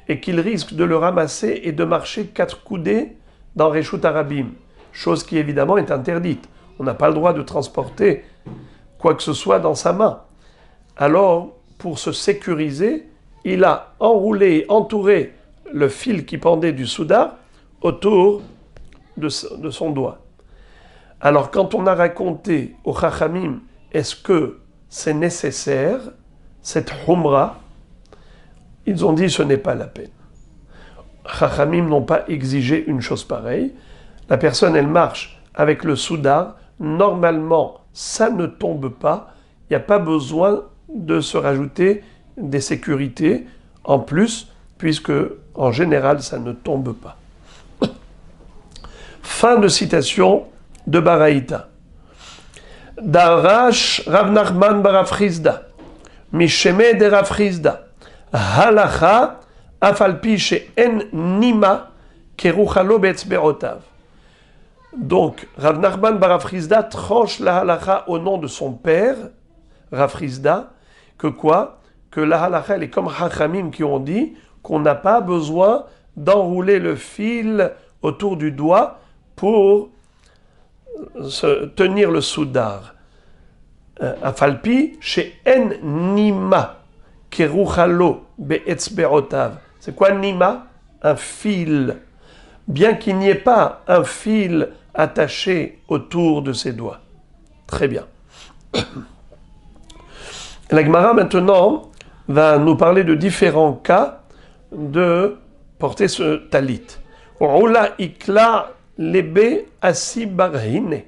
et qu'il risque de le ramasser et de marcher 4 coudées dans Reshut Harabim, chose qui évidemment est interdite. On n'a pas le droit de transporter quoi que ce soit dans sa main. Alors, pour se sécuriser, il a enroulé, entouré le fil qui pendait du soudar autour de son doigt. Alors, quand on a raconté au Chachamim, est-ce que c'est nécessaire, cette humra, ils ont dit ce n'est pas la peine. Chachamim n'ont pas exigé une chose pareille. La personne, elle marche avec le soudar, normalement, ça ne tombe pas, il n'y a pas besoin de se rajouter des sécurités en plus, puisque en général, ça ne tombe pas. Fin de citation de Baraïta. Darash Rav Nachman bar Rav Chizda, Misheme de Rav Chizda, Halacha afalpi she'en nima keruchalo be'etzbe'otav. Donc, Rav Nachman bar Rav Chizda tranche la halacha au nom de son père, Rav Chizda, que quoi? Que la halacha, elle est comme Chachamim qui ont dit qu'on n'a pas besoin d'enrouler le fil autour du doigt pour se tenir le soudar. Afalpi, chez En Nima, Keruchalo, Be'etzbe'otav. C'est quoi Nima? Un fil. Bien qu'il n'y ait pas un fil attaché autour de ses doigts. Très bien. La Gemara maintenant va nous parler de différents cas de porter ce talit. Oula ikla lebe asi barhine.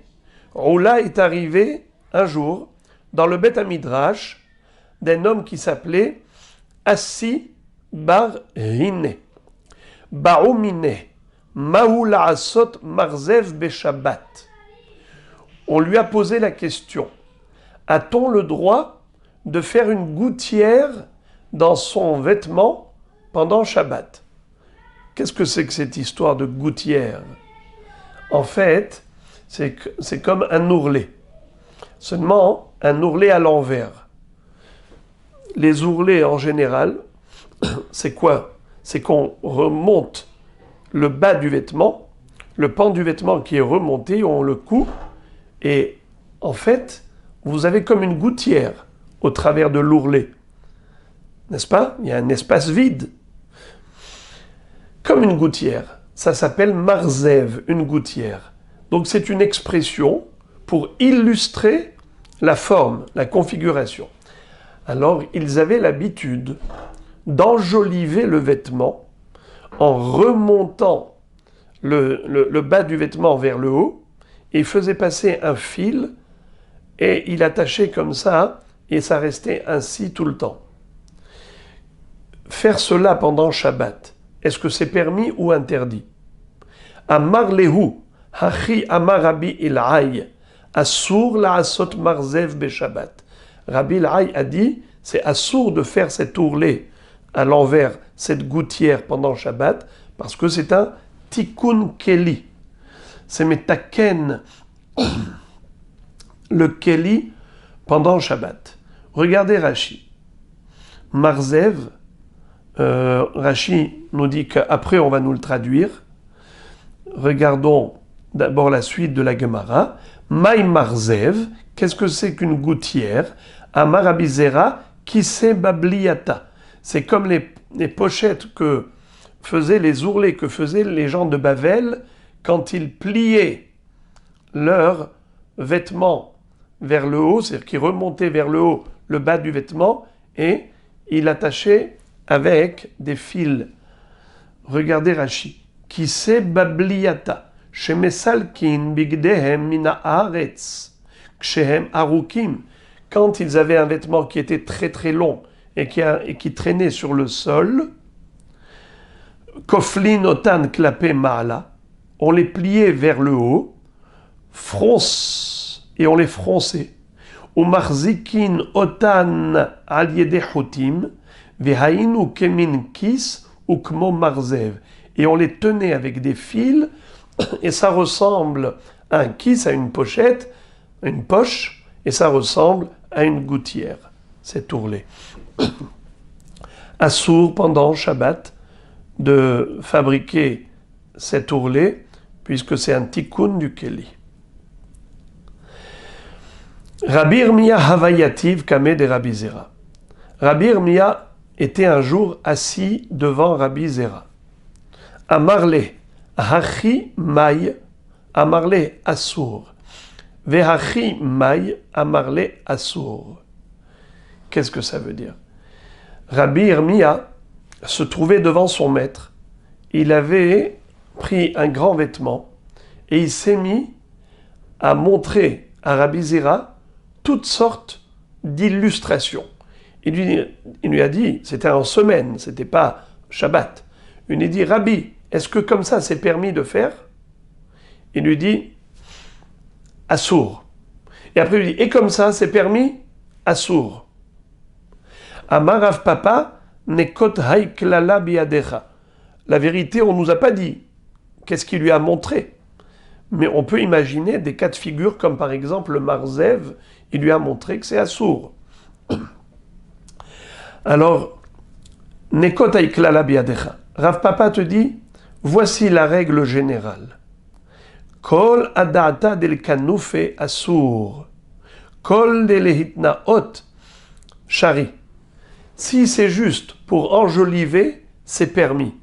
Oula est arrivé un jour dans le Beth Midrash d'un homme qui s'appelait Assi barhine. Baoumine. Maoula asot marzev beshabbat. On lui a posé la question: a-t-on le droit de faire une gouttière dans son vêtement pendant Shabbat? Qu'est-ce que c'est que cette histoire de gouttière? En fait, c'est comme un ourlet. Seulement, un ourlet à l'envers. Les ourlets, en général, c'est quoi? C'est qu'on remonte le bas du vêtement, le pan du vêtement qui est remonté, on le coud, et en fait, vous avez comme une gouttière au travers de l'ourlet. N'est-ce pas? Il y a un espace vide. Comme une gouttière. Ça s'appelle marzev, une gouttière. Donc c'est une expression pour illustrer la forme, la configuration. Alors ils avaient l'habitude d'enjoliver le vêtement en remontant le bas du vêtement vers le haut, et il faisait passer un fil et il attachait comme ça, et ça restait ainsi tout le temps. Faire cela pendant Shabbat, est-ce que c'est permis ou interdit? Amar lehu, hachi amar Rabbi Ilai, assur la'asot marzev be Shabbat. Rabbi Ilai a dit, c'est assour de faire cet ourlet à l'envers, cette gouttière pendant Shabbat, parce que c'est un tikkun keli. C'est metaken le keli pendant Shabbat. Regardez Rashi. Marzev, Rashi nous dit qu'après on va nous le traduire. Regardons d'abord la suite de la Gemara. Maï marzev, qu'est-ce que c'est qu'une gouttière? Amar Rabbi Zera, kise babliata. C'est comme les pochettes que faisaient les ourlets, que faisaient les gens de Bavel quand ils pliaient leurs vêtements vers le haut, c'est-à-dire qu'ils remontaient vers le haut le bas du vêtement et ils l'attachaient avec des fils. Regardez Rashi. Kise babliata, shemesalkin bigdehem mina haaretz, kshehem arukim. Quand ils avaient un vêtement qui était très très long et qui traînait sur le sol, koflin otan klape maala, on les pliait vers le haut, fronce, et on les fronçait. Ou marzikin otan al yedechutim, vehainu kemin kis ou kmo marzev. Et on les tenait avec des fils, et ça ressemble à un kis, à une pochette, une poche, et ça ressemble à une gouttière, cet ourlet. Assour pendant Shabbat de fabriquer cet ourlet, puisque c'est un tikkun du Keli. Rabbi Irmia Havayativ Kame de Rabbi Zera. Rabbi Irmia était un jour assis devant Rabbi Zera. Amarle, Hachi Maï, Amarle Assour. Vehachi Maï, Amarle Assour. Qu'est-ce que ça veut dire? Rabbi Irmia se trouvait devant son maître. Il avait pris un grand vêtement et il s'est mis à montrer à Rabbi Zera toutes sortes d'illustrations. Il lui a dit, c'était en semaine, c'était pas Shabbat. Il lui dit, Rabbi, est-ce que comme ça c'est permis de faire? Il lui dit, assour. Et après il lui dit, et comme ça c'est permis? Assour. Amar Rav Papa, nekot haiklala biadecha. La vérité, on ne nous a pas dit qu'est-ce qu'il lui a montré. Mais on peut imaginer des cas de figure comme par exemple le marzev, il lui a montré que c'est assour. Alors, nekot haiklala biadecha. Rav Papa te dit, voici la règle générale. Kol adata del kanoufe assour. Kol delehitnaot shari. Si c'est juste pour enjoliver, c'est permis.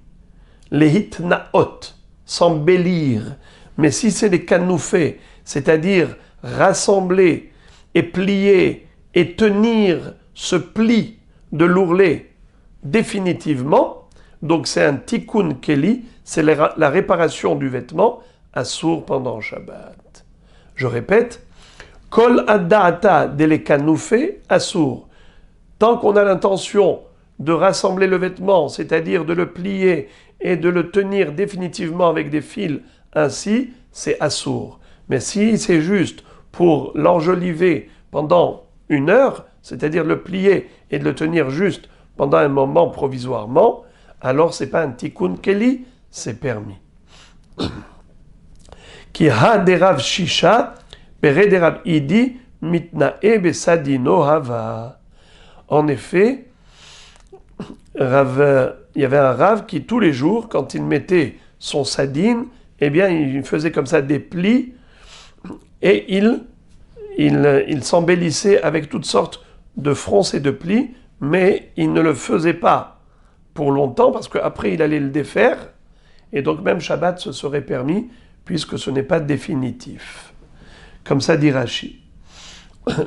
Les hitnaot, s'embellir. Mais si c'est des canoufés, c'est-à-dire rassembler et plier et tenir ce pli de l'ourlet définitivement, donc c'est un tikkun keli, c'est la réparation du vêtement assour pendant Shabbat. Je répète, kol adata dele kanoufé assour. Tant qu'on a l'intention de rassembler le vêtement, c'est-à-dire de le plier et de le tenir définitivement avec des fils, ainsi, c'est assour. Mais si c'est juste pour l'enjoliver pendant 1 heure, c'est-à-dire le plier et de le tenir juste pendant un moment provisoirement, alors c'est pas un tikkun keli, c'est permis. Ki ha derav shisha, pere derav idi, mitnae besadino hava. En effet, il y avait un Rav qui, tous les jours, quand il mettait son sadine, eh bien, il faisait comme ça des plis et il s'embellissait avec toutes sortes de fronces et de plis, mais il ne le faisait pas pour longtemps parce qu'après il allait le défaire et donc même Shabbat se serait permis puisque ce n'est pas définitif. Comme ça dit Rashi.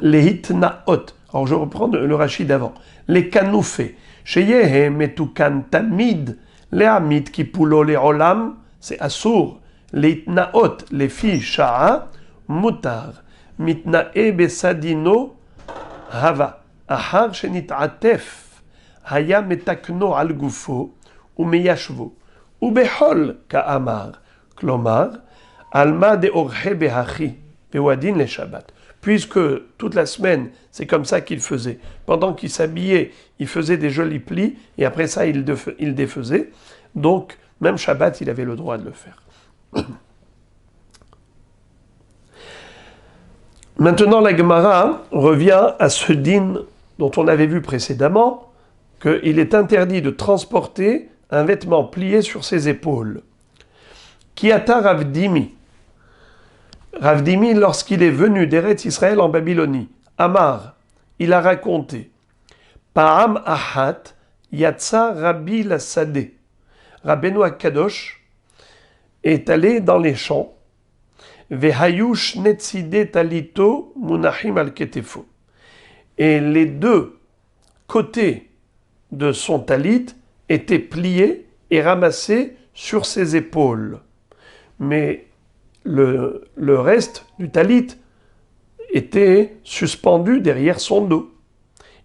Les hitnaot. Alors je reprends le Rashi d'avant. Les kanoufés. Sheyehe metukan tamid. Les hamid ki poulo les olam. C'est assour. Les hitnaot. Les filles sha'a. Mutar. Mitnae besadino. Hava. Ahar shenit atef. Haya metakno al gufo. Ou meyashvo. Ou behol ka'amar. Klomar. Alma de orhe behachi. Bewadin le Shabbat. Puisque toute la semaine, c'est comme ça qu'il faisait. Pendant qu'il s'habillait, il faisait des jolis plis, et après ça, il défaisait. Donc, même Shabbat, il avait le droit de le faire. Maintenant, la Gemara revient à ce din dont on avait vu précédemment, qu'il est interdit de transporter un vêtement plié sur ses épaules. Kiata Ravdimi. Ravdimi, lorsqu'il est venu d'Eretz Israël en Babylonie, Amar, il a raconté Pa'am Ahat Yatsa Rabbi Lassadeh. Rabbeinu Kadosh est allé dans les champs. Vehayush Netzide Talito Munachim al Ketefo. Et les deux côtés de son talit étaient pliés et ramassés sur ses épaules. Mais le reste du talit était suspendu derrière son dos.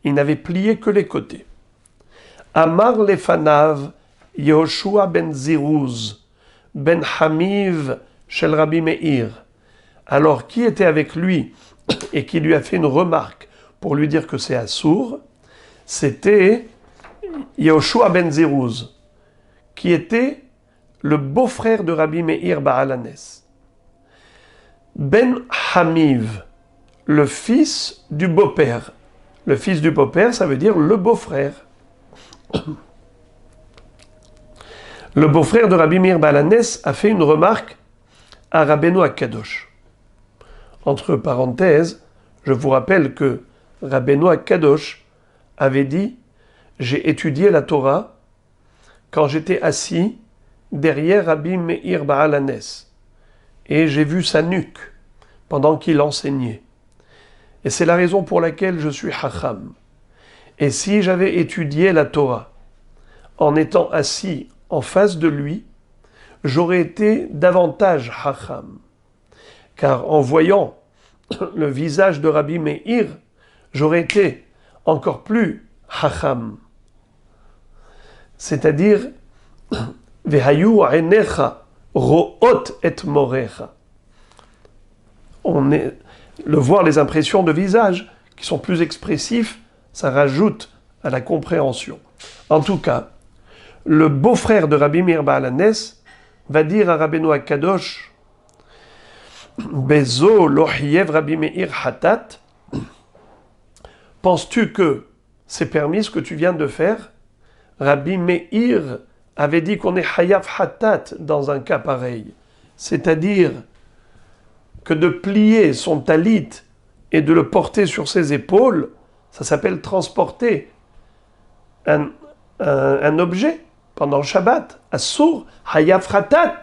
Il n'avait plié que les côtés. Amar lefanav Yehoshua ben Ziruz ben Hamiv shel Rabbi Meir. Alors qui était avec lui et qui lui a fait une remarque pour lui dire que c'est assour, c'était Yehoshua ben Ziruz, qui était le beau-frère de Rabbi Meir Baalanes. Ben Hamiv, le fils du beau-père. Le fils du beau-père, ça veut dire le beau-frère. Le beau-frère de Rabbi Meir Baalanes a fait une remarque à Rabbeinu Akadosh. Entre parenthèses, je vous rappelle que Rabbeinu Akadosh avait dit « J'ai étudié la Torah quand j'étais assis derrière Rabbi Meir Baalanes. » et j'ai vu sa nuque pendant qu'il enseignait. Et c'est la raison pour laquelle je suis Chacham. Et si j'avais étudié la Torah en étant assis en face de lui, j'aurais été davantage Chacham. Car en voyant le visage de Rabbi Meir, j'aurais été encore plus Chacham. C'est-à-dire, Vehayu ainecha ro'ot et morecha. Le voir les impressions de visage qui sont plus expressifs, ça rajoute à la compréhension. En tout cas, le beau-frère de Rabbi Meir Baalanes va dire à Rabbeinu Akadosh Bezo lohiev Rabbi Meir hatat. Penses-tu que c'est permis ce que tu viens de faire? Rabbi Meir avait dit qu'on est hayav hatat dans un cas pareil. C'est-à-dire que de plier son talit et de le porter sur ses épaules, ça s'appelle transporter un objet pendant le Shabbat. Assour, hayav hatat.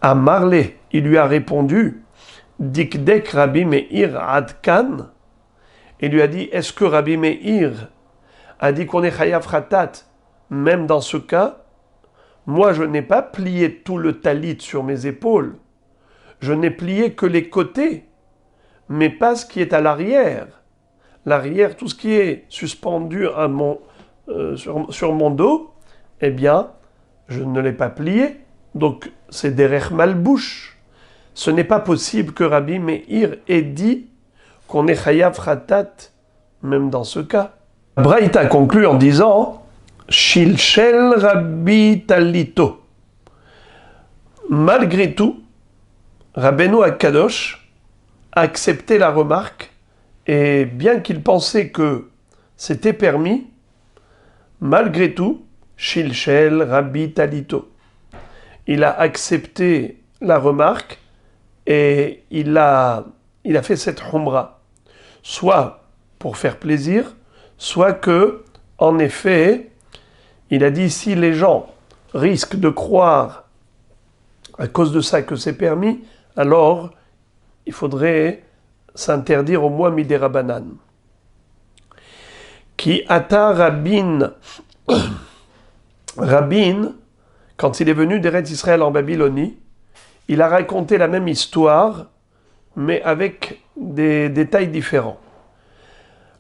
À Marley, il lui a répondu, Dikdek Rabbi Meir Adkan. Il lui a dit, est-ce que Rabbi Meir a dit qu'on est hayav hatat même dans ce cas? Moi, je n'ai pas plié tout le talit sur mes épaules. Je n'ai plié que les côtés, mais pas ce qui est à l'arrière. L'arrière, tout ce qui est suspendu à sur mon dos, eh bien, je ne l'ai pas plié. Donc, c'est derech malbouche. Ce n'est pas possible que Rabbi Meir ait dit qu'on est chayav hatat, même dans ce cas. Braïta conclut en disant Shilshel Rabbi Talito. Malgré tout, Rabbeinu Akadosh a accepté la remarque, et bien qu'il pensait que c'était permis, malgré tout, Shilshel Rabbi Talito. Il a accepté la remarque et il a fait cette humra, soit pour faire plaisir, soit que, en effet, il a dit si les gens risquent de croire à cause de ça que c'est permis, alors il faudrait s'interdire au moins midé Rabbanan. Qui ata Rabin, quand il est venu d'Eretz Israël en Babylonie, il a raconté la même histoire, mais avec des détails différents.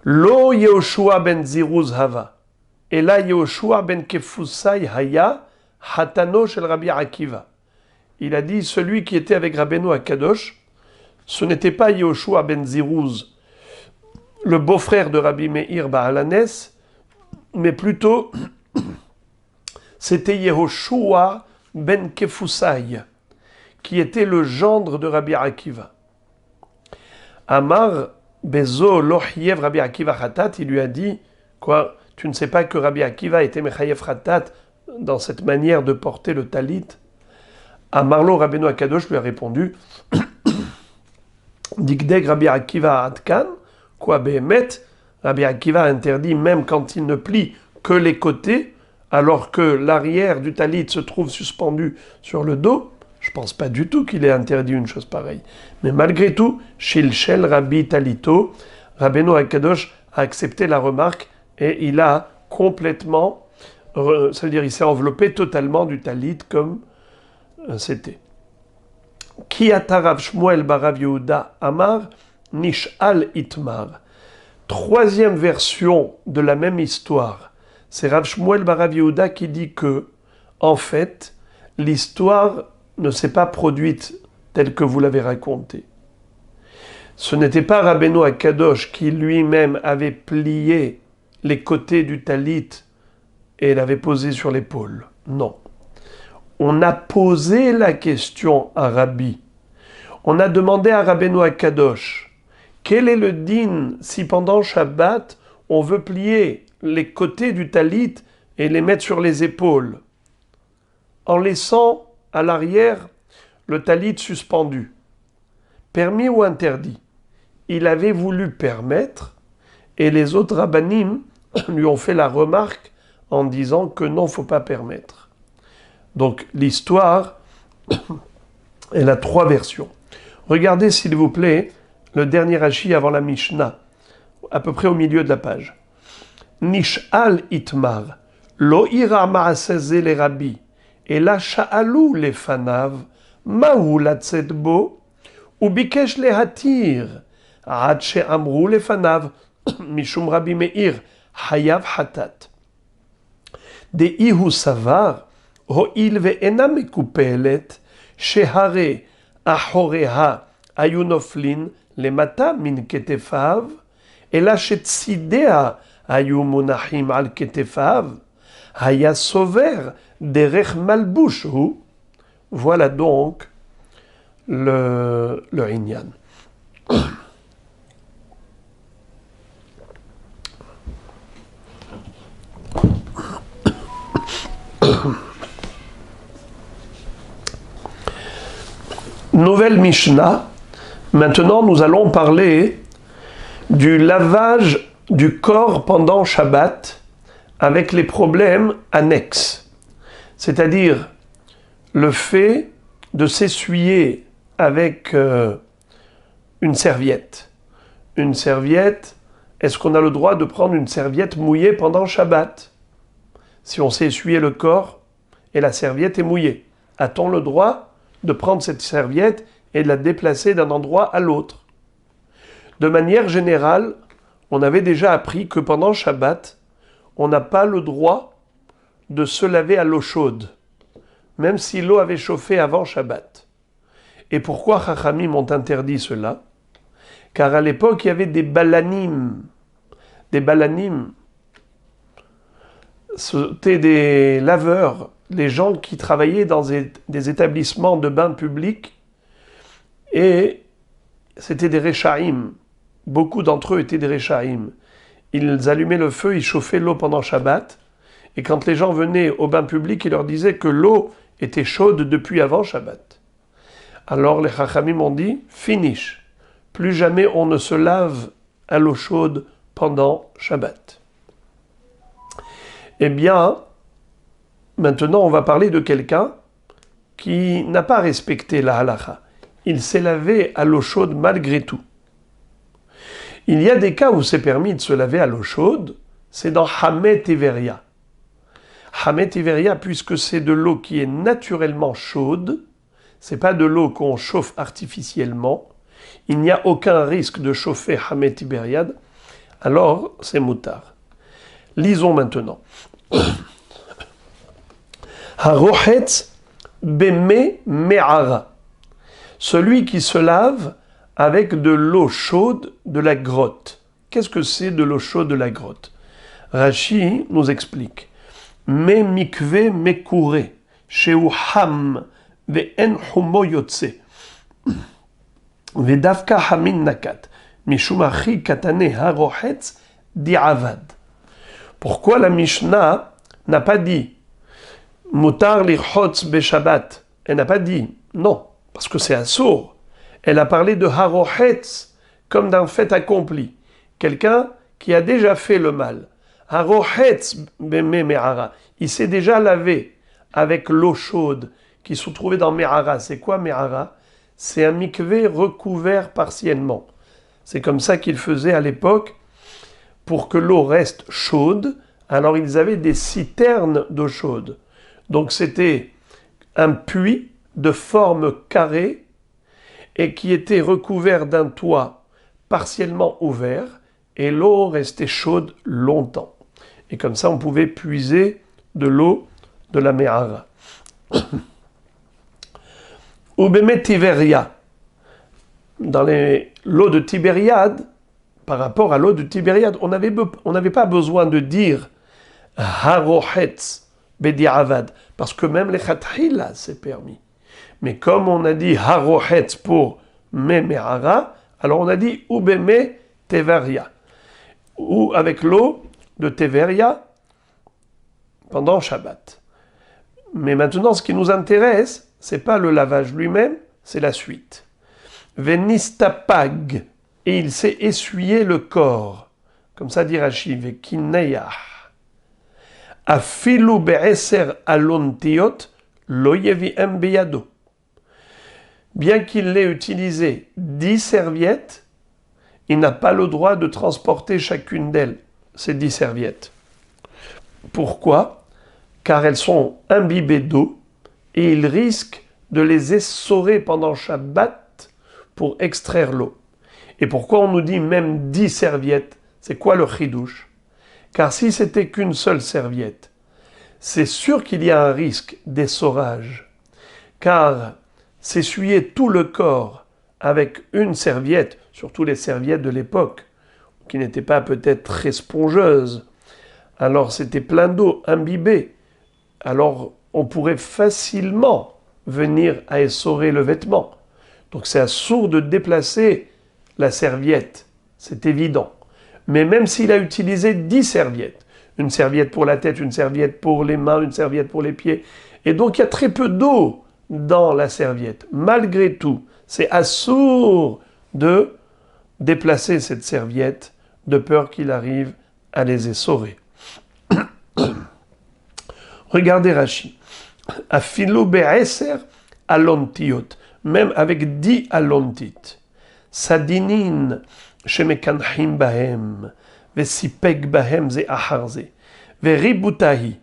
Lo Yehoshua ben Ziruz Hava, et là Yehoshua ben Kefusai Haya, Hatano shel Rabbi Akiva. Il a dit, celui qui était avec Rabbeinu Akadosh, ce n'était pas Yehoshua ben Ziruz, le beau-frère de Rabbi Meir Baalanes, mais plutôt c'était Yehoshua ben Kefusai, qui était le gendre de Rabbi Akiva. Amar Bezo Lohiev Rabbi Akiva Khatat, il lui a dit, quoi, tu ne sais pas que Rabbi Akiva était Mechayev Khatat dans cette manière de porter le talit? Amarlo Rabbeinu Akadosh lui a répondu, Dikdeg Rabbi Akiva Adkan, quoi Behemet, Rabbi Akiva interdit même quand il ne plie que les côtés, alors que l'arrière du talit se trouve suspendu sur le dos. Je ne pense pas du tout qu'il ait interdit une chose pareille. Mais malgré tout, Shilshel Rabbi Talito, Rabbeinu Akadosh a accepté la remarque et il a complètement, ça veut dire il s'est enveloppé totalement du talit comme c'était. Ki ata Rav Shmuel bar Rav Yehuda Amar Nish'al Itmar. Troisième version de la même histoire. C'est Rav Shmuel bar Rav Yehuda qui dit que, en fait, l'histoire ne s'est pas produite telle que vous l'avez racontée. Ce n'était pas Rabbeinu Akadosh qui lui-même avait plié les côtés du talit et l'avait posé sur l'épaule. Non. On a posé la question à Rabbi. On a demandé à Rabbeinu Akadosh, quel est le din si pendant Shabbat, on veut plier les côtés du talit et les mettre sur les épaules, en laissant à l'arrière le talit suspendu. Permis ou interdit? Il avait voulu permettre, et les autres rabbanim lui ont fait la remarque en disant que non, il ne faut pas permettre. Donc l'histoire, elle a trois versions. Regardez s'il vous plaît le dernier Rashi avant la Mishnah, à peu près au milieu de la page. Nish'al itmar, lo ira ma'aseze le rabbi, et la sha'alou le fanav, ma'ou la tzedbo, ou bikesh le hatir, ad she'amrou le fanav, mishum rabbi meir, hayav hatat. De ihu savar, הואיל ואינה מקופלת, שהרי אחוריה היו נופלין למטה מן כתפיו, אלא שצידיה היו מונחים על כתפיו, היה סובר דרך מלבוש הוא. Voilà donc le עניין. Nouvelle Mishnah. Maintenant, nous allons parler du lavage du corps pendant Shabbat avec les problèmes annexes. C'est-à-dire le fait de s'essuyer avec une serviette. Une serviette, est-ce qu'on a le droit de prendre une serviette mouillée pendant Shabbat? Si on s'est essuyé le corps et la serviette est mouillée, a-t-on le droit de prendre cette serviette et de la déplacer d'un endroit à l'autre? De manière générale, on avait déjà appris que pendant Shabbat, on n'a pas le droit de se laver à l'eau chaude, même si l'eau avait chauffé avant Shabbat. Et pourquoi Chachamim ont interdit cela? Car à l'époque, il y avait des balanim. Des balanim, C'était des laveurs, les gens qui travaillaient dans des établissements de bains publics, et c'était des Réchaïm. Beaucoup d'entre eux étaient des Réchaïm. Ils allumaient le feu, ils chauffaient l'eau pendant Shabbat, et quand les gens venaient au bain public, ils leur disaient que l'eau était chaude depuis avant Shabbat. Alors les Chachamim ont dit, finish, plus jamais on ne se lave à l'eau chaude pendant Shabbat. Eh bien, maintenant on va parler de quelqu'un qui n'a pas respecté la halakha. Il s'est lavé à l'eau chaude malgré tout. Il y a des cas où c'est permis de se laver à l'eau chaude, c'est dans Hamet Tiveria. Hamet Tiveria, puisque c'est de l'eau qui est naturellement chaude, c'est pas de l'eau qu'on chauffe artificiellement, il n'y a aucun risque de chauffer Hamet Tiveria, alors c'est moutar. Lisons maintenant. Harochetz beme me'ara. Celui qui se lave avec de l'eau chaude de la grotte. Qu'est-ce que c'est de l'eau chaude de la grotte? Rashi nous explique. Me mikve mekure, sheu ham, ve'en humo yotse. Ve'davka hamin nakat, mishum achi katane harochetz di'avad. Pourquoi la Mishnah n'a pas dit Mutar lichotz beshabbat? Elle n'a pas dit non, parce que c'est un sourd. Elle a parlé de harochetz comme d'un fait accompli. Quelqu'un qui a déjà fait le mal. Harochetz beme me'ara. Il s'est déjà lavé avec l'eau chaude qui se trouvait dans me'ara. C'est quoi me'ara? C'est un mikvé recouvert partiellement. C'est comme ça qu'ils faisaient à l'époque. Pour que l'eau reste chaude, alors ils avaient des citernes d'eau chaude. Donc c'était un puits de forme carrée et qui était recouvert d'un toit partiellement ouvert, et l'eau restait chaude longtemps. Et comme ça, on pouvait puiser de l'eau de la Me'ara. Ubeme Tiberia. Dans l'eau de Tibériade, par rapport à l'eau de Tibériade, on n'avait pas besoin de dire Harochetz bedi'avad, parce que même les Khatchila, c'est permis. Mais comme on a dit Harochetz pour Me'ara, alors on a dit Ubeme Teveria, ou avec l'eau de Teveria pendant Shabbat. Mais maintenant, ce qui nous intéresse, c'est pas le lavage lui-même, c'est la suite. Venistapag, et il s'est essuyé le corps. Comme ça dit Rashi, Vekineyah. Afilu be'eser alontiot lo yeviem beyado. Bien qu'il ait utilisé 10 serviettes, il n'a pas le droit de transporter chacune d'elles, ces 10 serviettes. Pourquoi? Car elles sont imbibées d'eau et il risque de les essorer pendant Shabbat pour extraire l'eau. Et pourquoi on nous dit même 10 serviettes? C'est quoi le chidouche? Car si c'était qu'une seule serviette, c'est sûr qu'il y a un risque d'essorage. Car s'essuyer tout le corps avec une serviette, surtout les serviettes de l'époque, qui n'étaient pas peut-être très spongeuses, alors c'était plein d'eau imbibée, alors on pourrait facilement venir à essorer le vêtement. Donc c'est assourd de déplacer la serviette, c'est évident. Mais même s'il a utilisé 10 serviettes, une serviette pour la tête, une serviette pour les mains, une serviette pour les pieds, et donc il y a très peu d'eau dans la serviette. Malgré tout, c'est assourd de déplacer cette serviette de peur qu'il arrive à les essorer. Regardez Rashi. Afilu be'eser alontiot, même avec 10 alontit. Sadinin shemekanchim bahem, vesipek bahem ze achar ze, veributahi,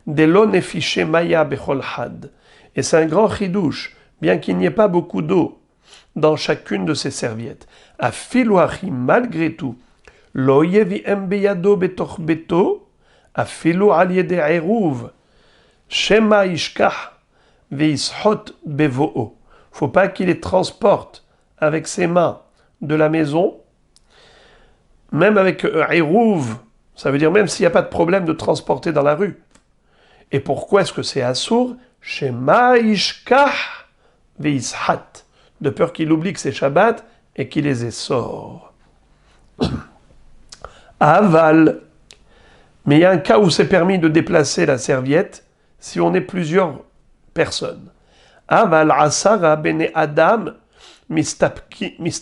delo nefishe maya bechol had. Et c'est un grand chidouche, bien qu'il n'y ait pas beaucoup d'eau dans chacune de ces serviettes. Afilu achim, malgré tout, lo yeviem beyado betoch beto, afilu al yede eruv, shema ishkach, veishot bevo'o. Faut pas qu'il les transporte avec ses mains de la maison, même avec eruv, Ça veut dire même s'il n'y a pas de problème de transporter dans la rue. Et pourquoi est-ce que c'est assour? Shema ishkach veishat. De peur qu'il oublie que c'est Shabbat et qu'il les essore. Aval. Mais il y a un cas où c'est permis de déplacer la serviette si on est plusieurs personnes. Aval asara bene adam mistapegin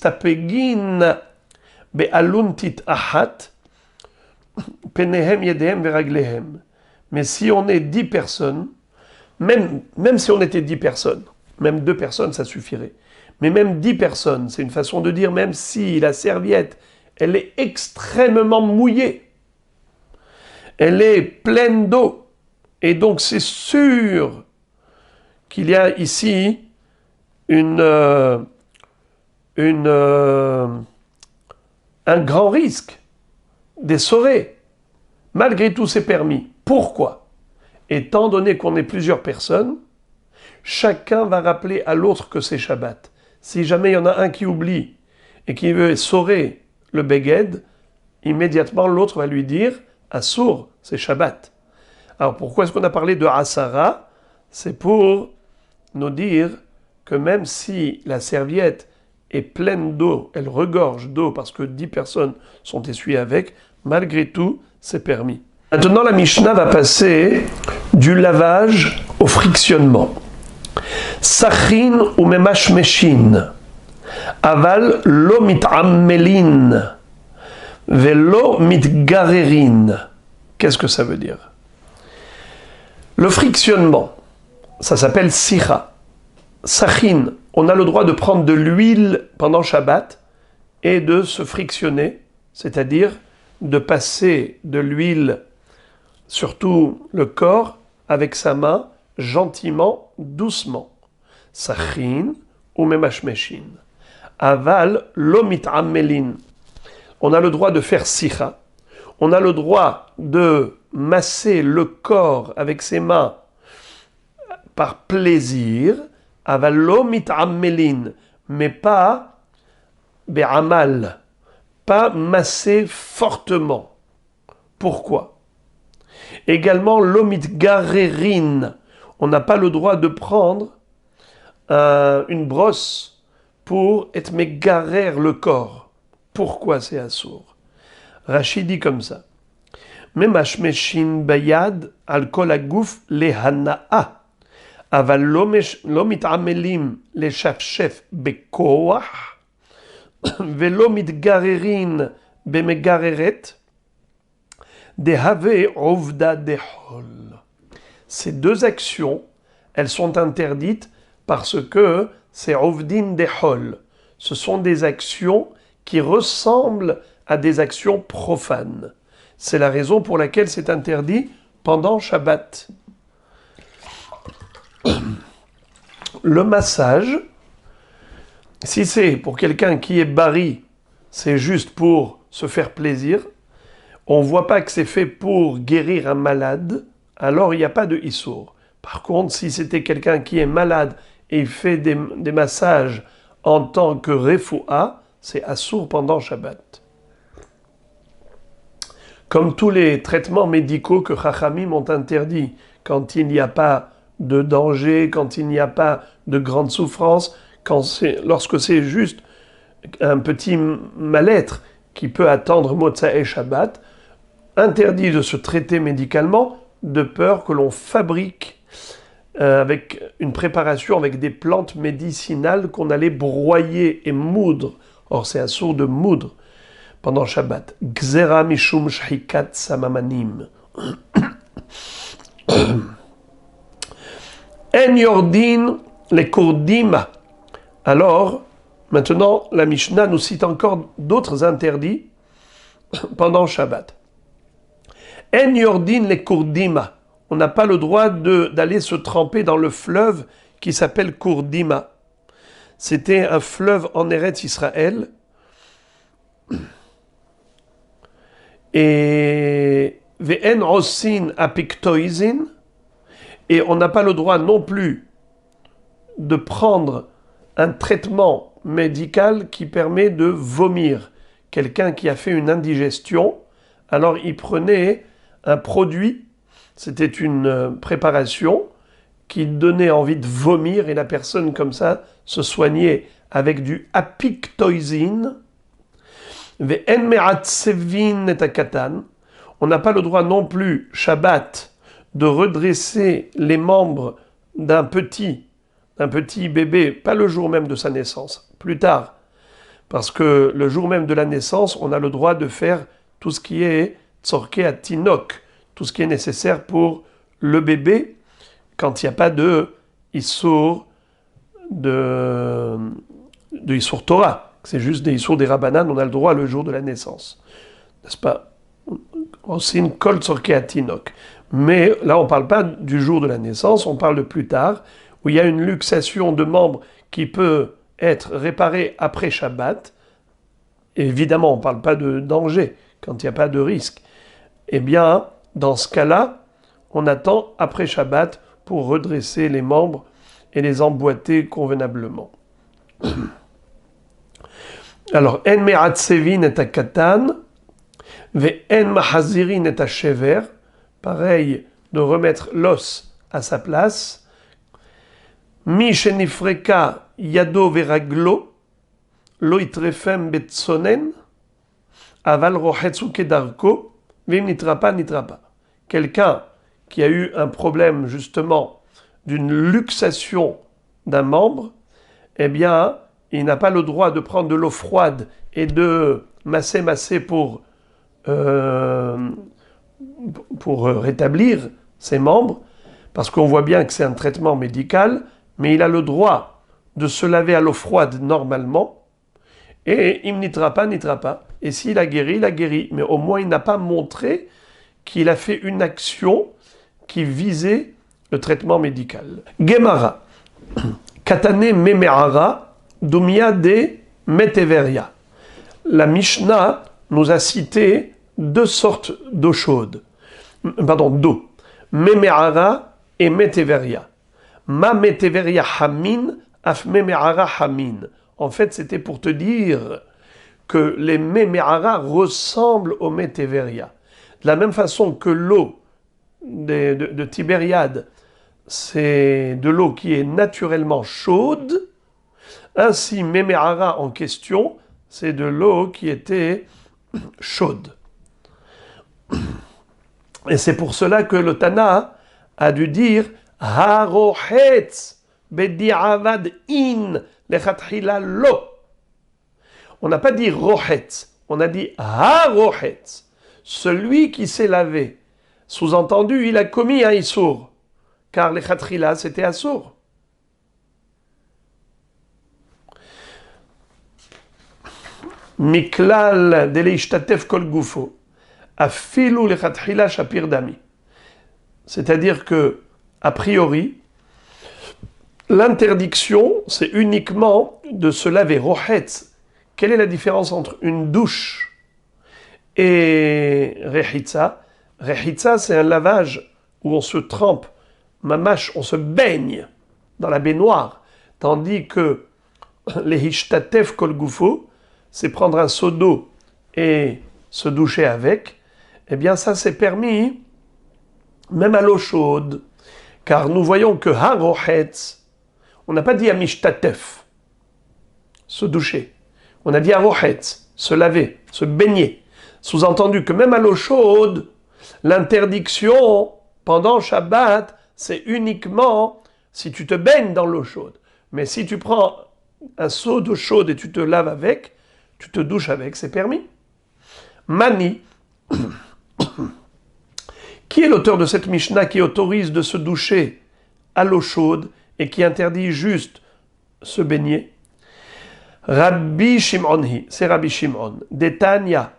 be'aluntit ahat penehem yedehem veraglehem. Mais si on est 10 personnes, même si on était 10 personnes, même 2 personnes, ça suffirait. Mais même 10 personnes, c'est une façon de dire, même si la serviette, elle est extrêmement mouillée, elle est pleine d'eau, et donc c'est sûr qu'il y a ici un grand risque d'essorer. Malgré tout, c'est permis. Pourquoi? Étant donné qu'on est plusieurs personnes, chacun va rappeler à l'autre que c'est Shabbat. Si jamais il y en a un qui oublie et qui veut essorer le beged, immédiatement l'autre va lui dire « Assour, c'est Shabbat ». Alors pourquoi est-ce qu'on a parlé de Asara? C'est pour nous dire que même si la serviette est pleine d'eau, elle regorge d'eau parce que 10 personnes sont essuyées avec, malgré tout, c'est permis. Maintenant, la Mishnah va passer du lavage au frictionnement. Sachin ou memashmeshin, aval lo mit'ammelin, velo mitgarerin. Qu'est-ce que ça veut dire? Le frictionnement, ça s'appelle sicha. Sachin, on a le droit de prendre de l'huile pendant Shabbat et de se frictionner, c'est-à-dire de passer de l'huile sur tout le corps avec sa main, gentiment, doucement. Sachin ou memashmeshin. Aval lo mit'ammelin. On a le droit de faire sicha. On a le droit de masser le corps avec ses mains par plaisir. Aval lo mit'ammelin. Mais pas be'amal. Pas masser fortement. Pourquoi? Également, l'omitgarerin. On n'a pas le droit de prendre une brosse pour être mégarer le corps. Pourquoi c'est assour? Rachid dit comme ça. Memashmeshin bayad al kol hagouf lehana'a. Aval lo mit'amelim leshafshef bekoach. Velo mitgarerin bemegareret. Dehave ovda dehol. Ces deux actions, elles sont interdites parce que c'est ovdin dehol. Ce sont des actions qui ressemblent à des actions profanes. C'est la raison pour laquelle c'est interdit pendant Shabbat. Le massage, si c'est pour quelqu'un qui est bari, c'est juste pour se faire plaisir, on ne voit pas que c'est fait pour guérir un malade, alors il n'y a pas de issour. Par contre, si c'était quelqu'un qui est malade et il fait des massages en tant que refoua, c'est assour pendant Shabbat. Comme tous les traitements médicaux que Chachamim ont interdits, quand il n'y a pas de danger, quand il n'y a pas de grande souffrance, lorsque c'est juste un petit mal-être qui peut attendre Motza et Shabbat, interdit de se traiter médicalement de peur que l'on fabrique avec une préparation avec des plantes médicinales qu'on allait broyer et moudre. Or, c'est assour de moudre pendant Shabbat. Gzera mishum shhikat samamanim. En yordin les kurdima. Alors, maintenant, la Mishnah nous cite encore d'autres interdits pendant Shabbat. En yordin les kurdima. On n'a pas le droit d'aller se tremper dans le fleuve qui s'appelle Kurdima. C'était un fleuve en Eretz Israël. Et ve'en osin apiktoizin. Et on n'a pas le droit non plus de prendre un traitement médical qui permet de vomir. Quelqu'un qui a fait une indigestion, alors il prenait un produit, c'était une préparation qui donnait envie de vomir, et la personne comme ça se soignait avec du apictoisine. On n'a pas le droit non plus, Shabbat, de redresser les membres d'un petit bébé, pas le jour même de sa naissance, plus tard. Parce que le jour même de la naissance, on a le droit de faire tout ce qui est tzorké à tinok, tout ce qui est nécessaire pour le bébé, quand il n'y a pas de Issour de Issour Torah. C'est juste des Issour des Rabbanan, on a le droit le jour de la naissance. N'est-ce pas? C'est une kol tzorké à tinok. Mais là, on ne parle pas du jour de la naissance, on parle de plus tard, où il y a une luxation de membres qui peut être réparée après Shabbat. Évidemment, on ne parle pas de danger, quand il n'y a pas de risque. Eh bien, dans ce cas-là, on attend après Shabbat pour redresser les membres et les emboîter convenablement. Alors, en me'atsevin et katan, ve en mahazirin et shever, pareil, de remettre l'os à sa place. Mi shenifreka yado veraglo, lo itrefem betsonen, aval rohetsu kedarko, vim nitrapa. Quelqu'un qui a eu un problème justement d'une luxation d'un membre, eh bien, il n'a pas le droit de prendre de l'eau froide et de masser pour rétablir ses membres, parce qu'on voit bien que c'est un traitement médical, mais il a le droit de se laver à l'eau froide normalement, et il nitra pas. Et s'il a guéri, il a guéri. Mais au moins, il n'a pas montré qu'il a fait une action qui visait le traitement médical. Gemara. Katane meme'ara dumia de meteveria. La Mishnah nous a cité deux sortes d'eau chaude. D'eau. Meme'ara et meteveria. Ma meteveria hamin, af meme'ara hamin. En fait, c'était pour te dire que les meme'ara ressemblent aux meteveria. De la même façon que l'eau de Tibériade, c'est de l'eau qui est naturellement chaude, ainsi meme'ara en question, c'est de l'eau qui était chaude. Et c'est pour cela que le Tana a dû dire Harohetz bedi'avad in lechatchila lo. On n'a pas dit rohetz, on a dit harohetz. Celui qui s'est lavé. Sous-entendu, il a commis un issour, car lechatchila c'était assour. Miklal deleishtatef kol gufo. Afilu lechatchila shapir dami. C'est-à-dire que, a priori, l'interdiction, c'est uniquement de se laver. Rohetz. Quelle est la différence entre une douche et rechitza? Rechitza, c'est un lavage où on se trempe, mamash, on se baigne dans la baignoire. Tandis que les hishtatef kol gufo, c'est prendre un seau d'eau et se doucher avec. Eh bien, ça, c'est permis même à l'eau chaude. Car nous voyons que harohetz, on n'a pas dit amishtatef, se doucher. On a dit harohetz, se laver, se baigner. Sous-entendu que même à l'eau chaude, l'interdiction pendant Shabbat, c'est uniquement si tu te baignes dans l'eau chaude. Mais si tu prends un seau d'eau chaude et tu te laves avec, tu te douches avec, c'est permis. Mani. Qui est l'auteur de cette Mishnah qui autorise de se doucher à l'eau chaude et qui interdit juste se baigner? Rabbi Shimonhi, c'est Rabbi Shimon. Detania,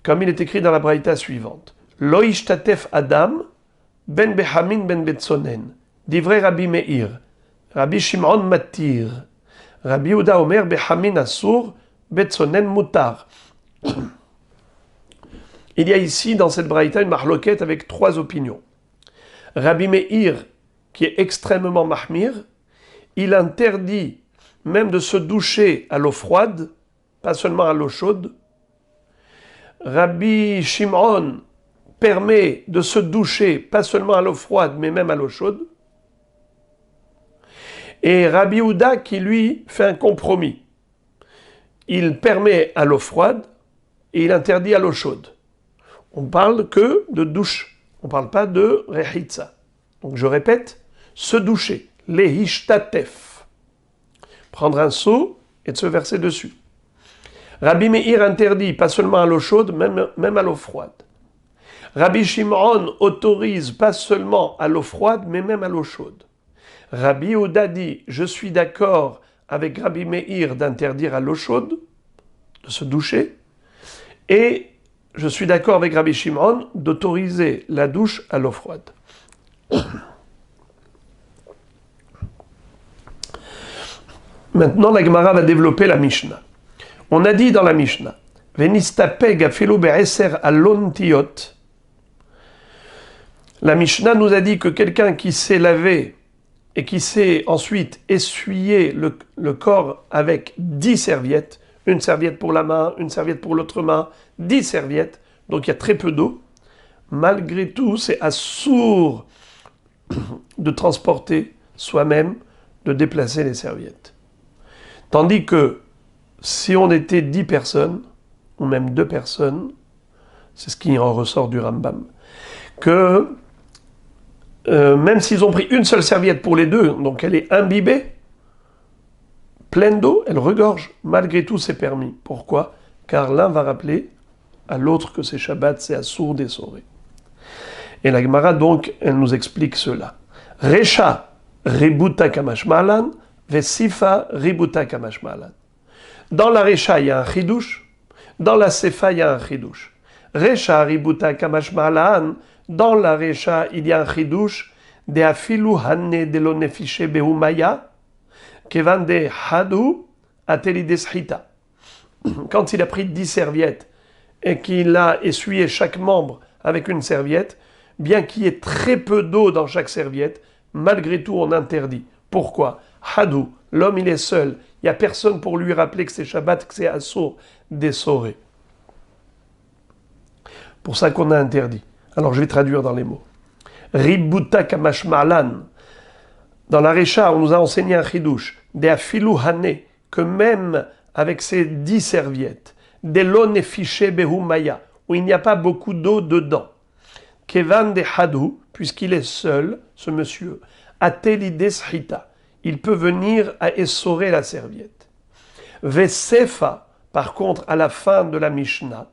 comme il est écrit dans la braïta suivante. Lo ishtatef Adam, ben behamin ben betsonen. Divrei Rabbi Meir. Rabbi Shimon matir. Rabbi Uda Omer behamin asur, betsonen mutar. Il y a ici, dans cette braïta, une marloquette avec trois opinions. Rabbi Meir, qui est extrêmement mahmir, il interdit même de se doucher à l'eau froide, pas seulement à l'eau chaude. Rabbi Shimon permet de se doucher, pas seulement à l'eau froide, mais même à l'eau chaude. Et Rabbi Yehuda qui, lui, fait un compromis. Il permet à l'eau froide et il interdit à l'eau chaude. On parle que de douche. On ne parle pas de rechitza. Donc je répète, se doucher. Lehishtatef. Prendre un seau et de se verser dessus. Rabbi Meir interdit, pas seulement à l'eau chaude, même à l'eau froide. Rabbi Shimon autorise pas seulement à l'eau froide, mais même à l'eau chaude. Rabbi Yehuda dit, je suis d'accord avec Rabbi Meir d'interdire à l'eau chaude, de se doucher, et je suis d'accord avec Rabbi Shimon d'autoriser la douche à l'eau froide. Maintenant, la Gemara va développer la Mishnah. On a dit dans la Mishnah, Venistapeg afilu be'eser alontiot. La Mishnah nous a dit que quelqu'un qui s'est lavé et qui s'est ensuite essuyé le corps avec 10 serviettes, une serviette pour la main, une serviette pour l'autre main, 10 serviettes, donc il y a très peu d'eau, malgré tout, c'est assourd de transporter soi-même, de déplacer les serviettes. Tandis que si on était 10 personnes, ou même 2 personnes, c'est ce qui en ressort du Rambam, que même s'ils ont pris une seule serviette pour les deux, donc elle est imbibée, pleine d'eau, elle regorge. Malgré tout, c'est permis. Pourquoi ? Car l'un va rappeler à l'autre que c'est Shabbat, c'est assourd d'essoré. Et la Gemara, donc, elle nous explique cela. Recha ributa kamashmalan, vesifa ributa kamashmalan. Dans la Recha, il y a un chidouche. Dans la Sefa, il y a un chidouche. Recha ributa kamashmalan. Dans la Recha, il y a un chidouche. De afilu hanne de lo nefishe behumaya. Kevan de hadu atelideshita. Quand il a pris 10 serviettes et qu'il a essuyé chaque membre avec une serviette, bien qu'il y ait très peu d'eau dans chaque serviette, malgré tout on interdit. Pourquoi ? Hadou, l'homme il est seul, il n'y a personne pour lui rappeler que c'est Shabbat, que c'est assourd d'essoré. Pour ça qu'on a interdit. Alors je vais traduire dans les mots. Ributa kamashmalan. Dans la Recha, on nous a enseigné un chidouche. De afilu hane, que même avec ces 10 serviettes, de l'eau nefiché behumaya, où il n'y a pas beaucoup d'eau dedans. Kevan de hadou, puisqu'il est seul, ce monsieur, atelideshita, il peut venir à essorer la serviette. Vesefa, par contre, à la fin de la Mishnah,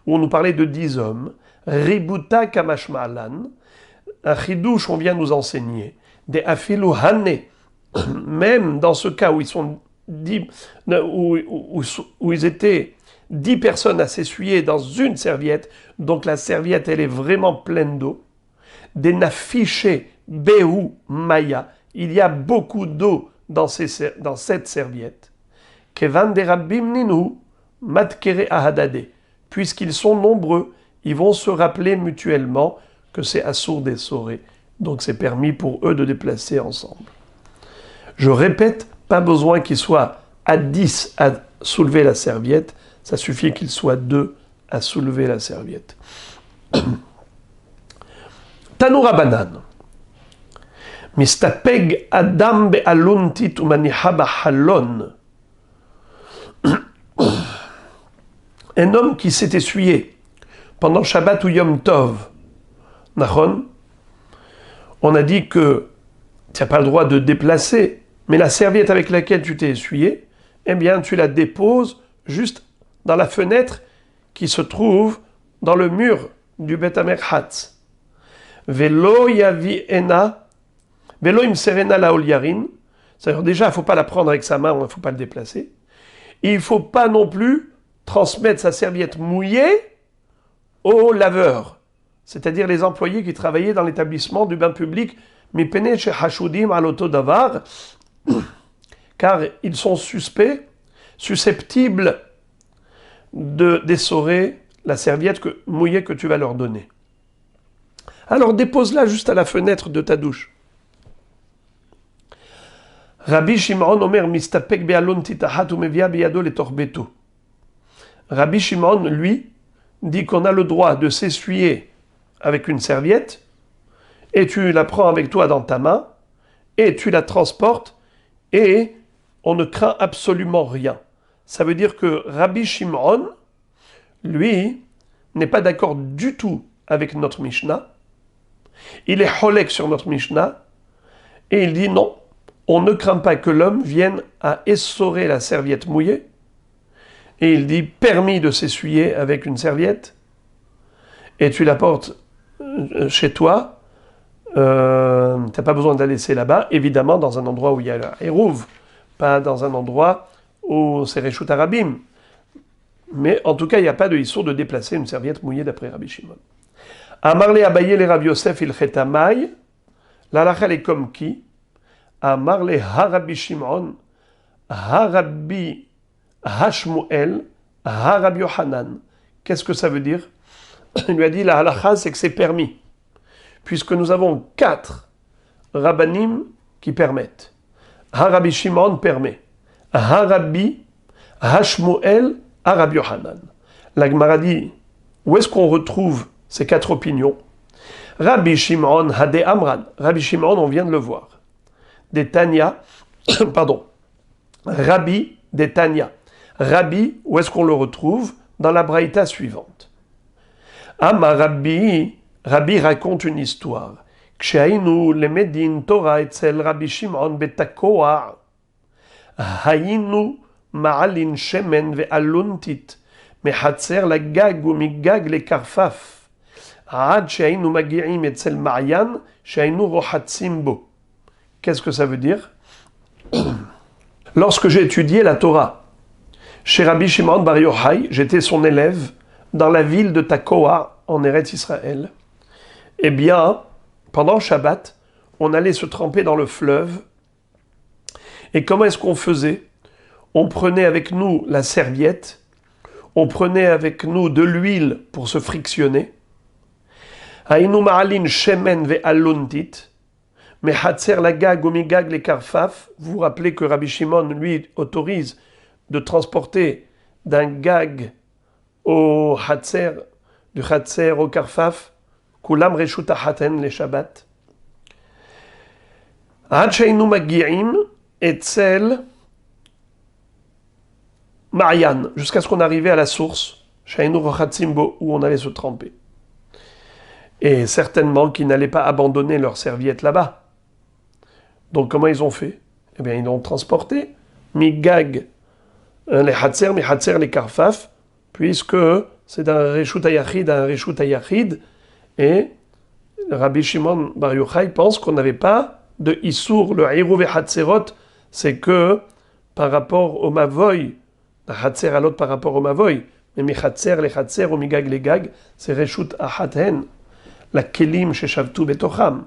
où on nous parlait de 10 hommes, ributa kamashmalan, un chidouche, on vient nous enseigner, des afilu hane, même dans ce cas où ils sont 10, où ils étaient 10 personnes à s'essuyer dans une serviette, donc la serviette elle est vraiment pleine d'eau, des nafiché behu maya, il y a beaucoup d'eau dans cette serviette, kevan de rabbim ninu matkere ahadade, puisqu'ils sont nombreux, ils vont se rappeler mutuellement que c'est assourd d'essoré. Donc c'est permis pour eux de déplacer ensemble. Je répète, pas besoin qu'ils soient à 10 à soulever la serviette, ça suffit qu'ils soient 2 à soulever la serviette. Tanoura banan. Mistapeg adam be'aluntit umaniha b'halon. Un homme qui s'est essuyé pendant Shabbat ou Yom Tov, Nachon, on a dit que tu n'as pas le droit de déplacer, mais la serviette avec laquelle tu t'es essuyé, eh bien tu la déposes juste dans la fenêtre qui se trouve dans le mur du Bet HaMerchatz. Velo yavi ena, velo imserena laol yarin. C'est-à-dire déjà, il ne faut pas la prendre avec sa main, il ne faut pas le déplacer. Et il ne faut pas non plus transmettre sa serviette mouillée au laveur, c'est-à-dire les employés qui travaillaient dans l'établissement du bain public, mipene chez hashudim aloto davar, car ils sont susceptibles d'essorer la serviette mouillée que tu vas leur donner. Alors dépose-la juste à la fenêtre de ta douche. Rabbi Shimon omer mistapek be'alon titahat umevia beyado letor beto. Rabbi Shimon, lui, dit qu'on a le droit de s'essuyer avec une serviette, et tu la prends avec toi dans ta main, et tu la transportes, et on ne craint absolument rien. Ça veut dire que Rabbi Shimon, lui, n'est pas d'accord du tout avec notre Mishnah. Il est holek sur notre Mishnah, et il dit non, on ne craint pas que l'homme vienne à essorer la serviette mouillée, et il dit permis de s'essuyer avec une serviette, et tu la portes chez toi, tu n'as pas besoin de la laisser là-bas, évidemment dans un endroit où il y a la hérouve, pas dans un endroit où c'est Reshut Arabim. Mais en tout cas, il n'y a pas de issour de déplacer une serviette mouillée d'après Rabbi Shimon. Amarle Abaye le Rabbi Yosef il chetamai, l'alacha est comme qui? Amarle ha-Rabbi Shimon, ha-Rabbi ha-Shmuel, ha-Rabbi Yohanan. Qu'est-ce que ça veut dire? Il lui a dit la halacha, c'est que c'est permis. Puisque nous avons 4 rabbanim qui permettent. Ha-Rabbi Shimon permet. Ha-Rabbi ha-Shmuel, ha-Rabbi Yohanan. La Gemara dit, où est-ce qu'on retrouve ces 4 opinions? Rabbi Shimon hade amran. Rabbi Shimon, on vient de le voir. Des Tanya, pardon. Rabbi des Tanya. Rabbi, où est-ce qu'on le retrouve? Dans la braïta suivante. Ama Rabbi, Rabbi raconte une histoire. Kshainu lemedin Torah etzel Rabbi Shimon betakoa. Hayinu ma'alin shemen ve'aluntit. Mehatzer la gag ou migag le karfaf. Ad sheinu magi'im etzel ma'yan sheinu rohatsim bo. Qu'est-ce que ça veut dire? Lorsque j'ai étudié la Torah chez Rabbi Shimon Bar Yochai, j'étais son élève dans la ville de Takoa, en Eretz Israël. Eh bien, pendant Shabbat, on allait se tremper dans le fleuve. Et comment est-ce qu'on faisait? On prenait avec nous la serviette, on prenait avec nous de l'huile pour se frictionner. Haïnu ma'alin shemen ve'aluntit. Mais Hatzer la gag ou migag les karfaf, vous vous rappelez que Rabbi Shimon, lui, autorise de transporter d'un gag au Hatzer, du Hatzer au karfaf, kulam reshut haten les Shabbat. Ad sheinu magi'im etzel Marianne, jusqu'à ce qu'on arrivait à la source, sheinu rochatzimbo, où on allait se tremper. Et certainement qu'ils n'allaient pas abandonner leur serviette là-bas. Donc comment ils ont fait? Eh bien, ils l'ont transporté. Migag, les hatzer, mi hatzer, les karfaf, puisque c'est un reshut hayachid à un reshut hayachid, et Rabbi Shimon Bar Yochai pense qu'on n'avait pas de issour, le hirouv et hatzerot, c'est que par rapport au mavoy, la hatzer à l'autre par rapport au mavoy, mais mi hatzer, les hatzer, ou migag, les gag, c'est reshut ahaten, la kelim sheshavtu betocham.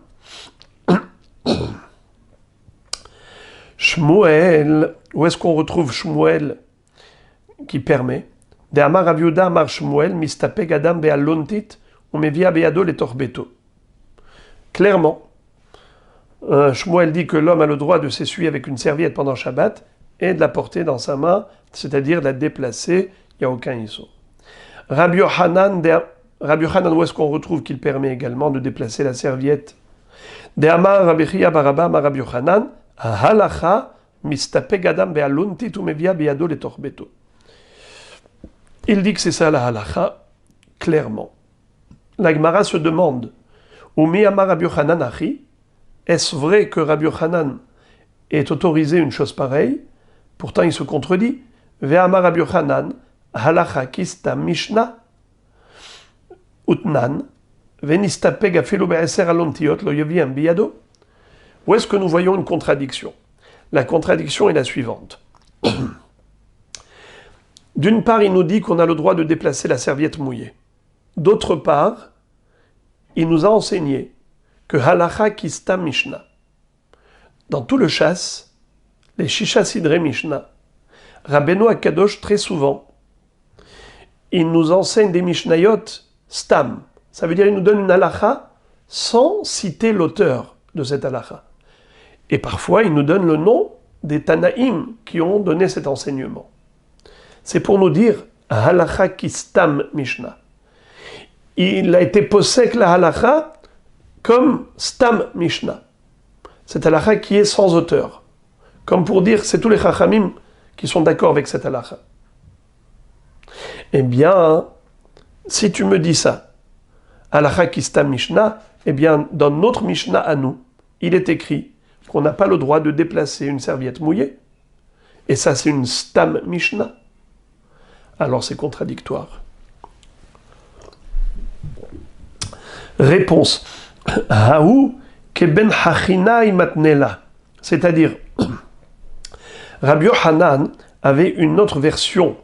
Shmuel, où est-ce qu'on retrouve Shmuel qui permet? De Amar Rav Yehuda Amar Shmuel, mistapeg adam be'alontit, ou mevia be'ado le torbeto. Clairement, Shmuel dit que l'homme a le droit de s'essuyer avec une serviette pendant Shabbat et de la porter dans sa main, c'est-à-dire de la déplacer, il n'y a aucun issur. Rabbi Yohanan, où est-ce qu'on retrouve qu'il permet également de déplacer la serviette? De Amar Rabbi Chia Baraba Amar Rabbi Yohanan, halacha mistapeg adam be'aluntit ou mevia be'ado le torbeto. Il dit que c'est ça la halacha, clairement. La Gemara se demande, Umi Amar Rabbi Yochanan achi, est-ce vrai que Rabbi Yochanan ait autorisé une chose pareille? Pourtant il se contredit. Ve Amar Rabbi Yochanan, halacha kista mishna, utnan, venistapeg afilu be'eser alontiot lo yeviem biyado. Où est-ce que nous voyons une contradiction? La contradiction est la suivante. D'une part, il nous dit qu'on a le droit de déplacer la serviette mouillée. D'autre part, il nous a enseigné que halacha kista mishna. Dans tout le chasse, les shisha sidre mishna, Rabbeinu Akadosh très souvent, il nous enseigne des mishnayot stam. Ça veut dire qu'il nous donne une halacha sans citer l'auteur de cette halacha. Et parfois, il nous donne le nom des Tanaïm qui ont donné cet enseignement. C'est pour nous dire halacha kistam Mishnah. il a été posek la halakha comme Stam Mishnah. Cette halakha qui est sans auteur. Comme pour dire, c'est tous les chachamim qui sont d'accord avec cette halakha. Eh bien, si tu me dis ça, halakha qui Stam Mishnah, eh bien, dans notre Mishnah à nous, il est écrit qu'on n'a pas le droit de déplacer une serviette mouillée. Et ça, c'est une Stam Mishnah. Alors c'est contradictoire. Réponse. Haou keben hachinai matnela. C'est-à-dire, Rabbi Yochanan avait une autre version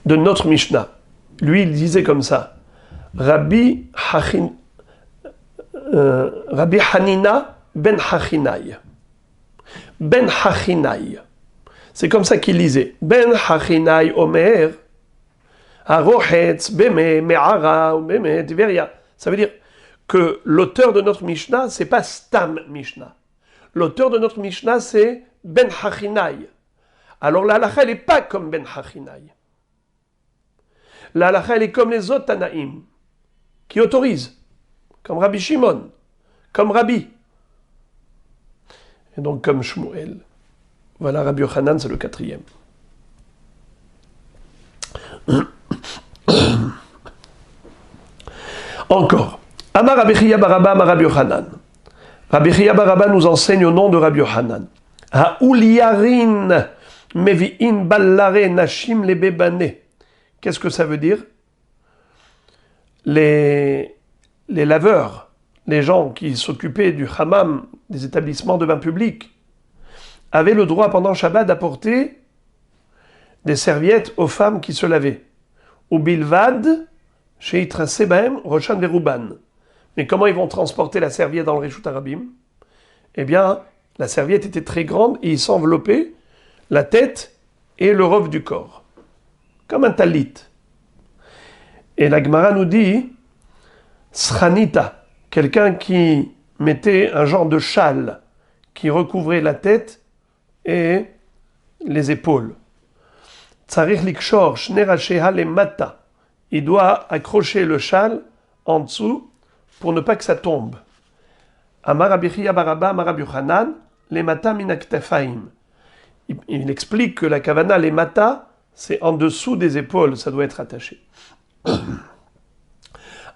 de notre Mishnah. Lui, il disait comme ça. Rabbi Hanina ben Hachinai. Ben Hachinai. C'est comme ça qu'il lisait. Ben Hachinai Omer. Arochetz, Beme, Me'ara, Beme, Tiveria. Ça veut dire que l'auteur de notre Mishnah, c'est pas Stam Mishnah. L'auteur de notre Mishnah, c'est Ben Hachinai. Alors la halakha, elle n'est pas comme Ben Hachinai. La halakha, elle est comme les autres Tanaïm, qui autorisent, comme Rabbi Shimon, comme Rabbi. Et donc comme Shmuel. Voilà, Rabbi Yochanan, c'est le 4e. Encore. Amar Rabbi Chiya bar Abba, Amar Rabbi Yochanan. Rabbi Chiya bar Abba nous enseigne au nom de Rabbi Yochanan. Ha'uliyarin mevi'in ballare nashim lebebane. Qu'est-ce que ça veut dire? Les laveurs, les gens qui s'occupaient du hammam, des établissements de bain public, avaient le droit pendant Shabbat d'apporter des serviettes aux femmes qui se lavaient. Ou bilvad, chez Itra Sebaem, Roshan Veruban. Mais comment ils vont transporter la serviette dans le Reshut Harabim? Eh bien, la serviette était très grande et ils s'enveloppaient la tête et le rov du corps. Comme un talit. Et la Gemara nous dit, Sranita, quelqu'un qui mettait un genre de châle qui recouvrait la tête et les épaules. Tsarich likshor shne rasheha lemata. Il doit accrocher le châle en dessous pour ne pas que ça tombe. Amar Rabbi Chiya bar Abba, Amar Rabbi Yochanan, lemata min haktefaim. Il explique que la kavana lemata, c'est en dessous des épaules, ça doit être attaché.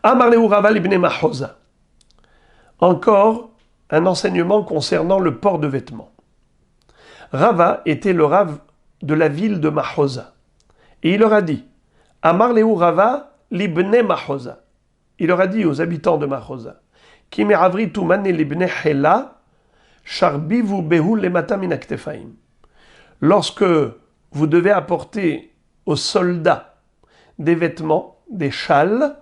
Amar lehu Rava libnei Mahoza. Encore un enseignement concernant le port de vêtements. Rava était le Rav de la ville de Mahoza. Et il leur a dit, Amar lehu Rava libnei Mahoza. Il leur a dit aux habitants de Mahoza, Ki me'avritu mane libnei Hela, sharbivu behu lemata min haktefaim. Lorsque vous devez apporter aux soldats des vêtements, des châles,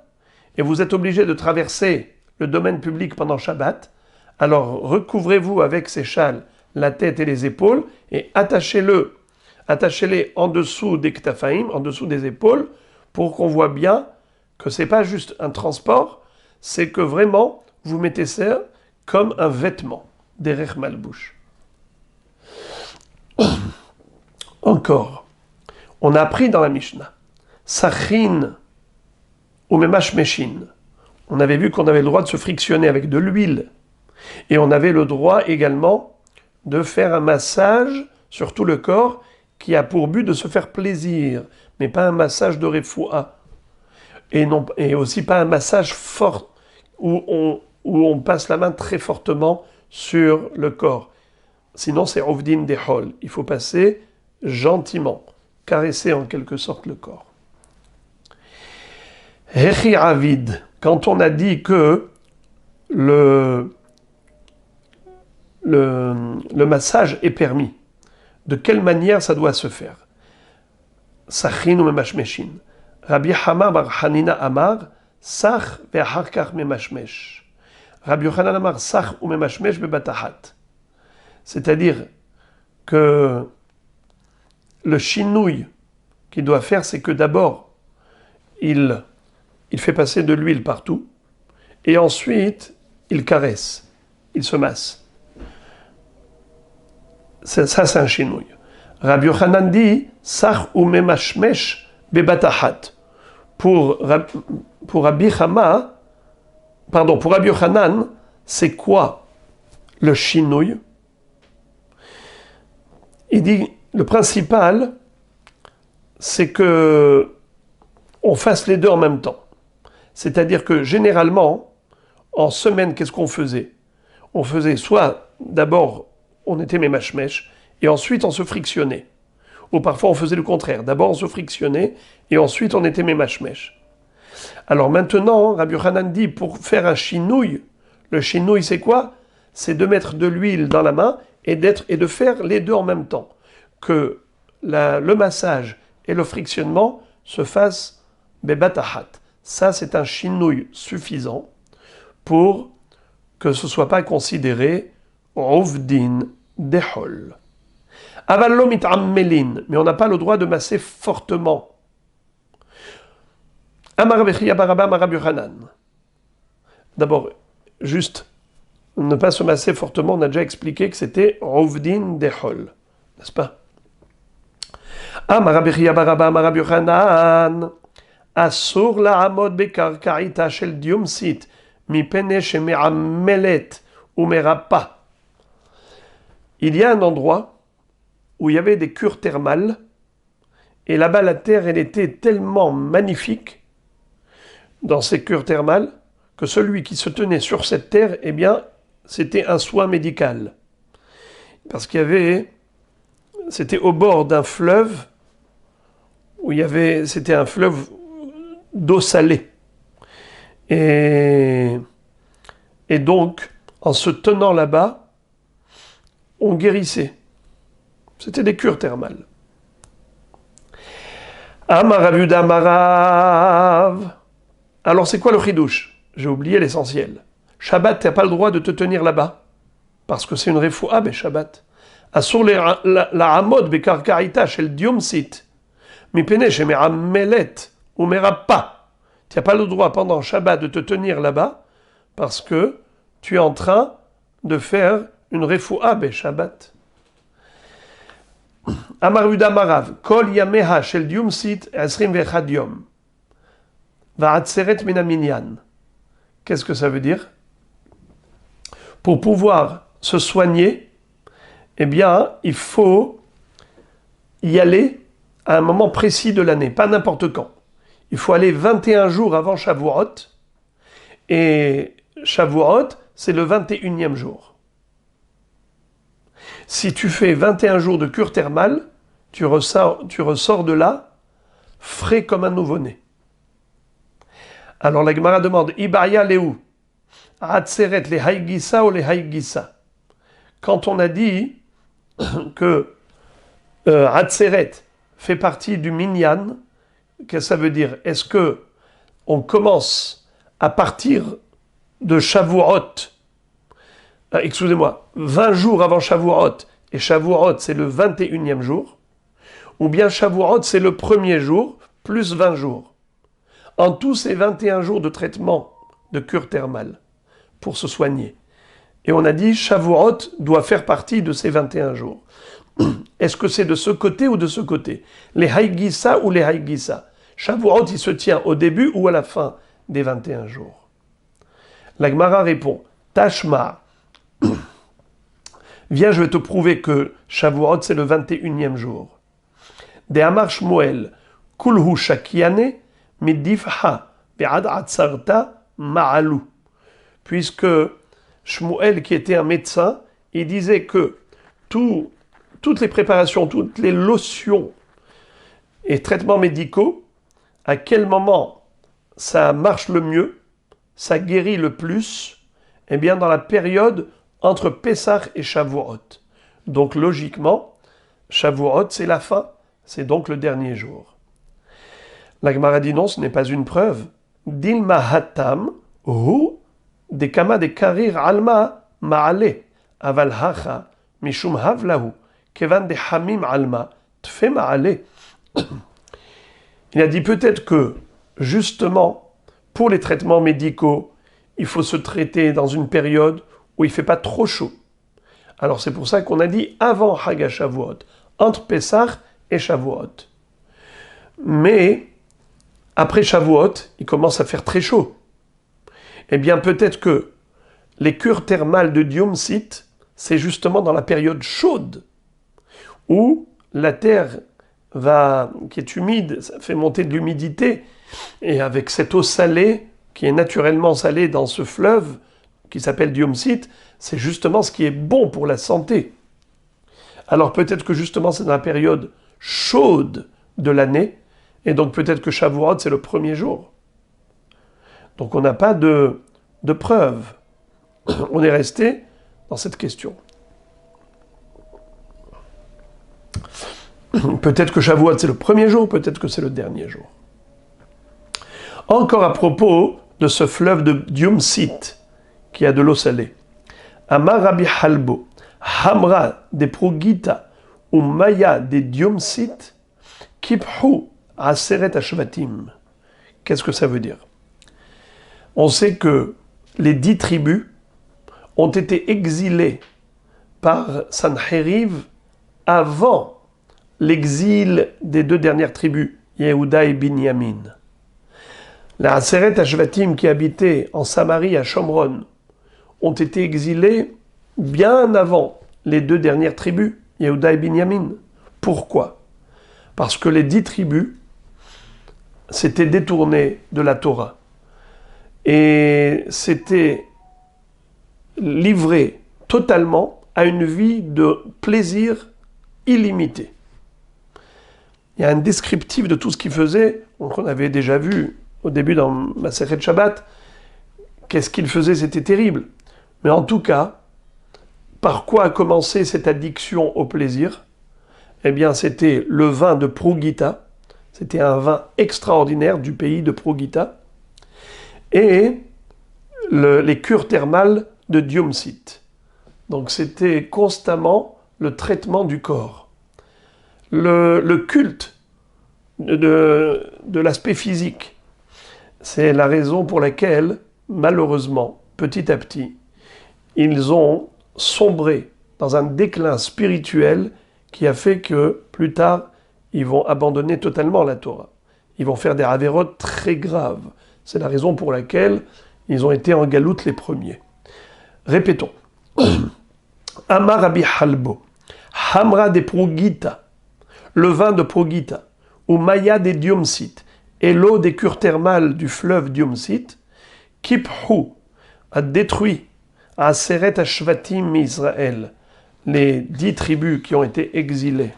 et vous êtes obligé de traverser le domaine public pendant Shabbat, alors recouvrez-vous avec ces châles la tête et les épaules, et attachez-les en dessous des ktafaim, en dessous des épaules, pour qu'on voit bien que c'est pas juste un transport, c'est que vraiment vous mettez ça comme un vêtement, derech malbouche. Encore, on a appris dans la Mishnah, Sachin ou Memashmeshin. On avait vu qu'on avait le droit de se frictionner avec de l'huile. Et on avait le droit également de faire un massage sur tout le corps qui a pour but de se faire plaisir, mais pas un massage de refoua. Et aussi pas un massage fort où on passe la main très fortement sur le corps. Sinon, c'est Ovdin Dehol. Il faut passer gentiment, caresser en quelque sorte le corps. Hechi Avid, quand on a dit que le massage est permis, de quelle manière ça doit se faire? Sachin ou memashmeshin. Rabbi Hama bar Hanina Amar, Sach ve'acharkach memashmesh. Rabbi Yochanan Amar, Sach ou memashmesh bebatahat. C'est-à-dire que le chinouille qu'il doit faire, c'est que d'abord, il fait passer de l'huile partout, et ensuite, il caresse, il se masse. Ça, c'est un chinouille. Rabbi Yochanan dit, Sach ou memashmesh bebatahat. pour Rabbi Chama, pardon, pour Rabbi Yochanan, c'est quoi le shinouï? Il dit, le principal, c'est que on fasse les deux en même temps. C'est-à-dire que généralement, en semaine, qu'est-ce qu'on faisait? On faisait soit d'abord, on était mémachmèche, et ensuite on se frictionnait. Ou parfois on faisait le contraire. D'abord on se frictionnait, et ensuite on était mémachmèche. Alors maintenant, Rabbi Yochanan dit, pour faire un chinouille, le chinouille c'est quoi? C'est de mettre de l'huile dans la main et de faire les deux en même temps. Que le massage et le frictionnement se fassent bebatahat. Ça, c'est un chinouille suffisant pour que ce ne soit pas considéré rovdin dehol. Avallo mit'ammelin, mais on n'a pas le droit de masser fortement. Amar bechia baraba marab Yochanan. D'abord, juste ne pas se masser fortement, on a déjà expliqué que c'était rovdin dehol, n'est-ce pas? Amar bechia baraba marab Yochanan. Asur la'amod bekarkaita shel diumsit mipene sheme'ammelet umerapa. Il y a un endroit où il y avait des cures thermales et là-bas la terre elle était tellement magnifique dans ces cures thermales que celui qui se tenait sur cette terre, eh bien, c'était un soin médical. Parce c'était au bord d'un fleuve où c'était un fleuve d'eau salée. Et donc, en se tenant là-bas, on guérissait. C'était des cures thermales. Amarav Amarav. Alors c'est quoi le chidouche? J'ai oublié l'essentiel. Shabbat, tu n'as pas le droit de te tenir là-bas. Parce que c'est une refoua, ben Shabbat. Asur la hamod bekarkarita shel diumsit. Mipene sheme'ammelet umerapa. Tu n'as pas le droit pendant Shabbat de te tenir là-bas parce que tu es en train de faire une refoua be Shabbat. Amar Yuda Marav, Kol yameha shel diumsit esrim vechad yom. Va'atzeret min haminyan. Qu'est-ce que ça veut dire? Pour pouvoir se soigner, eh bien, il faut y aller à un moment précis de l'année, pas n'importe quand. Il faut aller 21 jours avant Shavuot, et Shavuot, c'est le 21e jour. Si tu fais 21 jours de cure thermale, tu ressors de là frais comme un nouveau-né. Alors la Gemara demande, Ibaria Léou, Atzeret les Haïgissa ou les Haïgissa. Quand on a dit que Atzeret fait partie du Minyan, qu'est-ce que ça veut dire? Est-ce que on commence à partir de Shavuot, excusez-moi, 20 jours avant Shavuot, et Shavuot c'est le 21e jour, ou bien Shavuot c'est le premier jour, plus 20 jours. En tout, c'est 21 jours de traitement de cure thermale pour se soigner. Et on a dit, Shavuot doit faire partie de ces 21 jours. Est-ce que c'est de ce côté ou de ce côté? Les Haïgissa ou les Haïgissa? Shavuot, il se tient au début ou à la fin des 21 jours? La Gemara répond, Tashma, viens, je vais te prouver que Shavuot, c'est le 21e jour. De Amar Shmuel, Kulhu Shakiane, Midifha, Be'ad Atzarta, Ma'alu. Puisque Shmuel, qui était un médecin, il disait que toutes les préparations, toutes les lotions et traitements médicaux, à quel moment ça marche le mieux, ça guérit le plus, eh bien dans la période entre Pessah et Shavuot. Donc logiquement, Shavuot c'est la fin, c'est donc le dernier jour. La Gemara dit non, ce n'est pas une preuve. Dilma hatam hu de kama de karir alma ma'ale aval hacha mishum havlahu kevan de hamim alma tfe ma'ale. Il a dit peut-être que justement pour les traitements médicaux, il faut se traiter dans une période où il ne fait pas trop chaud. Alors c'est pour ça qu'on a dit avant Haga Shavuot, entre Pessah et Shavuot. Mais après Shavuot, il commence à faire très chaud. Eh bien, peut-être que les cures thermales de Yom Sit, c'est justement dans la période chaude, où la terre qui est humide, ça fait monter de l'humidité, et avec cette eau salée, qui est naturellement salée dans ce fleuve, qui s'appelle Yom Sit, c'est justement ce qui est bon pour la santé. Alors peut-être que justement c'est dans la période chaude de l'année, et donc peut-être que Shavuot c'est le premier jour. Donc on n'a pas de preuve. On est resté dans cette question. Peut-être que Shavuot c'est le premier jour, peut-être que c'est le dernier jour. Encore à propos de ce fleuve de Yom Sit, qui a de l'eau salée. Amar Rabbi Halbo, Hamra de Progita, ou Maya de Yom Sit, Kiphu Aseret Ashvatim. Qu'est-ce que ça veut dire? On sait que les 10 tribus ont été exilées par Sanheriv avant l'exil des 2 dernières tribus, Yehuda et Binyamin. Les Aseret Ashvatim qui habitaient en Samarie à Shomron ont été exilés bien avant les 2 dernières tribus, Yehuda et Binyamin. Pourquoi? Parce que les 10 tribus s'étaient détournées de la Torah et s'étaient livrées totalement à une vie de plaisir illimité. Il y a un descriptif de tout ce qu'ils faisaient, qu'on avait déjà vu au début dans Masechet Shabbat. Qu'est-ce qu'ils faisaient? C'était terrible. Mais en tout cas, par quoi a commencé cette addiction au plaisir? Eh bien, c'était le vin de Progita. C'était un vin extraordinaire du pays de Progita. Et les cures thermales de Yom Sit. Donc c'était constamment le traitement du corps. Le culte de l'aspect physique. C'est la raison pour laquelle, malheureusement, petit à petit, ils ont sombré dans un déclin spirituel qui a fait que, plus tard, ils vont abandonner totalement la Torah. Ils vont faire des avérotes très graves. C'est la raison pour laquelle ils ont été en galoute les premiers. Répétons. Amar Rabbi Halbo, Hamra de Progita, le vin de Progita, ou Maya de Yom Sit, et l'eau des cures thermales du fleuve Yom Sit, Kiphu a détruit Aseret Ashvatim Israël, les 10 tribus qui ont été exilées.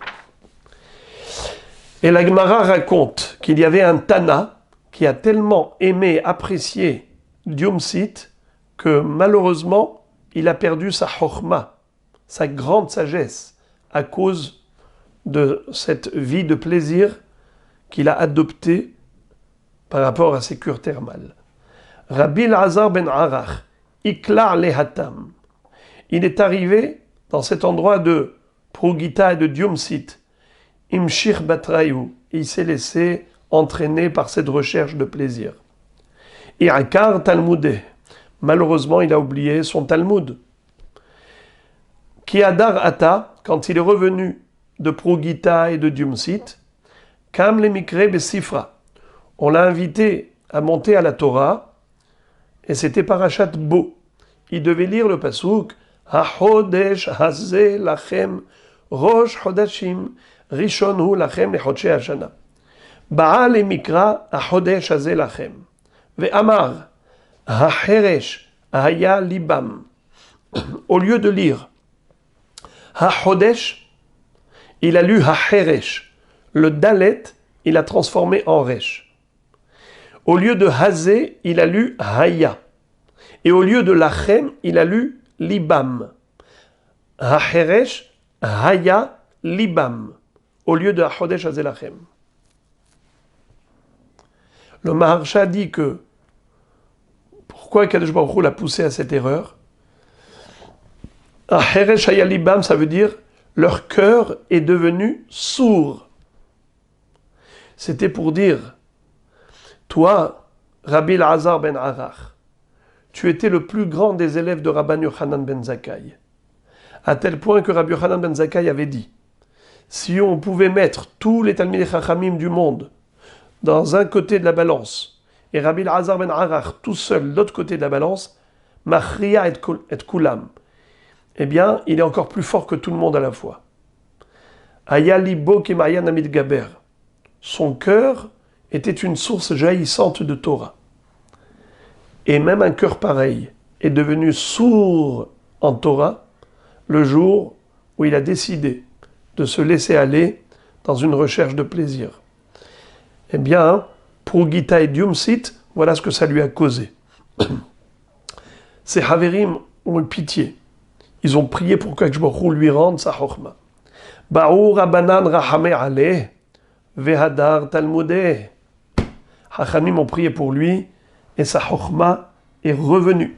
Et la Gemara raconte qu'il y avait un Tana qui a tellement aimé et apprécié Yom Sit que malheureusement il a perdu sa chokhma, sa grande sagesse, à cause de cette vie de plaisir qu'il a adoptée par rapport à ses cures thermales. Rabbi Elazar ben Arach, Iklar lehatam. Il est arrivé dans cet endroit de Progita et de Yom Sit, Imshir Batrayu, il s'est laissé entraîner par cette recherche de plaisir. Irakar Talmudeh, malheureusement il a oublié son Talmud. Kiadar Ata, quand il est revenu de Progita et de Yom Sit, Kam le Mikre Besifra, on l'a invité à monter à la Torah, et c'était Parashat Bo. Il devait lire le pasuk HaChodesh Hazeh Lachem Rosh Chodashim Rishon Hu Lachem Lechodshei Hashana. Ba'a le Mikra HaChodesh Hazeh Lachem. Ve'amar HaCheresh Haya Libam. Au lieu de lire HaChodesh, il a lu HaCheresh. Le Dalet, il a transformé en Resh. Au lieu de Hazé, il a lu Haya. Et au lieu de Lachem, il a lu Libam. Hacheresh, Haya, Libam. Au lieu de Hachodesh Hazé Lachem. Le Maharsha dit que pourquoi Kadosh Baruch Hu l'a poussé à cette erreur? Hacheresh, Haya, Libam, ça veut dire leur cœur est devenu sourd. C'était pour dire, toi, Rabbi Elazar ben Arach, tu étais le plus grand des élèves de Rabban Yochanan ben Zakkai. À tel point que Rabbi Yochanan ben Zakkai avait dit, si on pouvait mettre tous les Talmidei Chachamim du monde dans un côté de la balance, et Rabbi Elazar ben Arach tout seul de l'autre côté de la balance, Machria et Kulam, eh bien, il est encore plus fort que tout le monde à la fois. Aya libo kemayan amid gaber. Son cœur était une source jaillissante de Torah. Et même un cœur pareil est devenu sourd en Torah le jour où il a décidé de se laisser aller dans une recherche de plaisir. Eh bien, pour Gita et Diumsit, voilà ce que ça lui a causé. Ces Haverim ont eu pitié. Ils ont prié pour que Baruch lui rende sa chokhma. Ba'u Rabbanan Rahame Aleh, Vehadar Talmudeh. Hachamim ont prié pour lui et sa chokhma est revenue.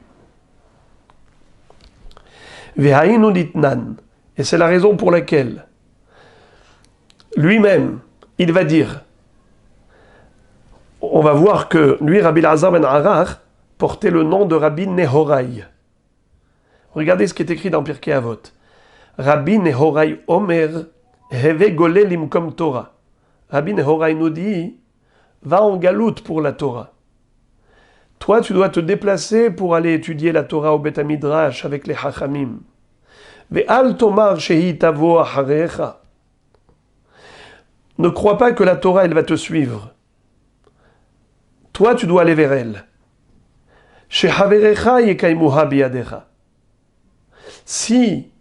Vehainu Ditnan. Et c'est la raison pour laquelle lui-même, il va dire, on va voir que lui, Rabbi Elazar ben Arach, portait le nom de Rabbi Nehorai. Regardez ce qui est écrit dans Pirkei Avot. Rabbi Nehorai Omer, Heve Golel Limkom Torah. Rabbi Nehorai nous dit, va en galoute pour la Torah. Toi, tu dois te déplacer pour aller étudier la Torah au Beth Midrash avec les Hachamim. Ve'al tomar shehi tavo acharecha. Ne crois pas que la Torah, elle va te suivre. Toi, tu dois aller vers elle. Shehaverecha yekaimuha biyadecha. Si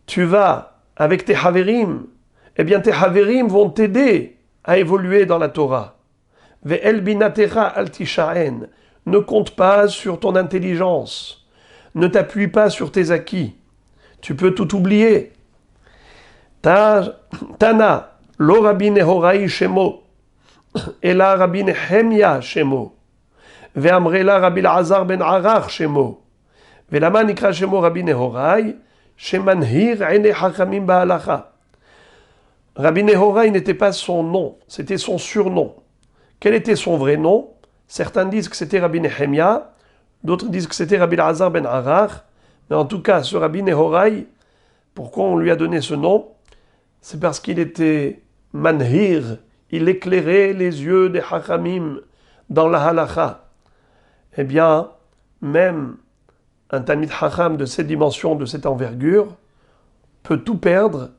tu vas avec tes haverim, eh bien tes haverim vont t'aider à évoluer dans la Torah. Ve'el binatecha al tisha'en. Ne compte pas sur ton intelligence. Ne t'appuie pas sur tes acquis. Tu peux tout oublier. Tana, lo Rabbi Nehorai Shemo, ela Rabbi Nehemia Shemo, ve'amrela Rabbi Elazar ben Arach Shemo, ve'lama nikra Shemo Rabbi Nehorai, shemanhir ene hachamim ba'alacha. Rabbi Nehorai n'était pas son nom, c'était son surnom. Quel était son vrai nom? Certains disent que c'était Rabbi Nehemia, d'autres disent que c'était Rabbi Elazar ben Arach, mais en tout cas, ce Rabbi Nehorai, pourquoi on lui a donné ce nom? C'est parce qu'il était manhir, il éclairait les yeux des hachamim dans la halacha. Eh bien, même un Talmid Hacham de cette dimension, de cette envergure, peut tout perdre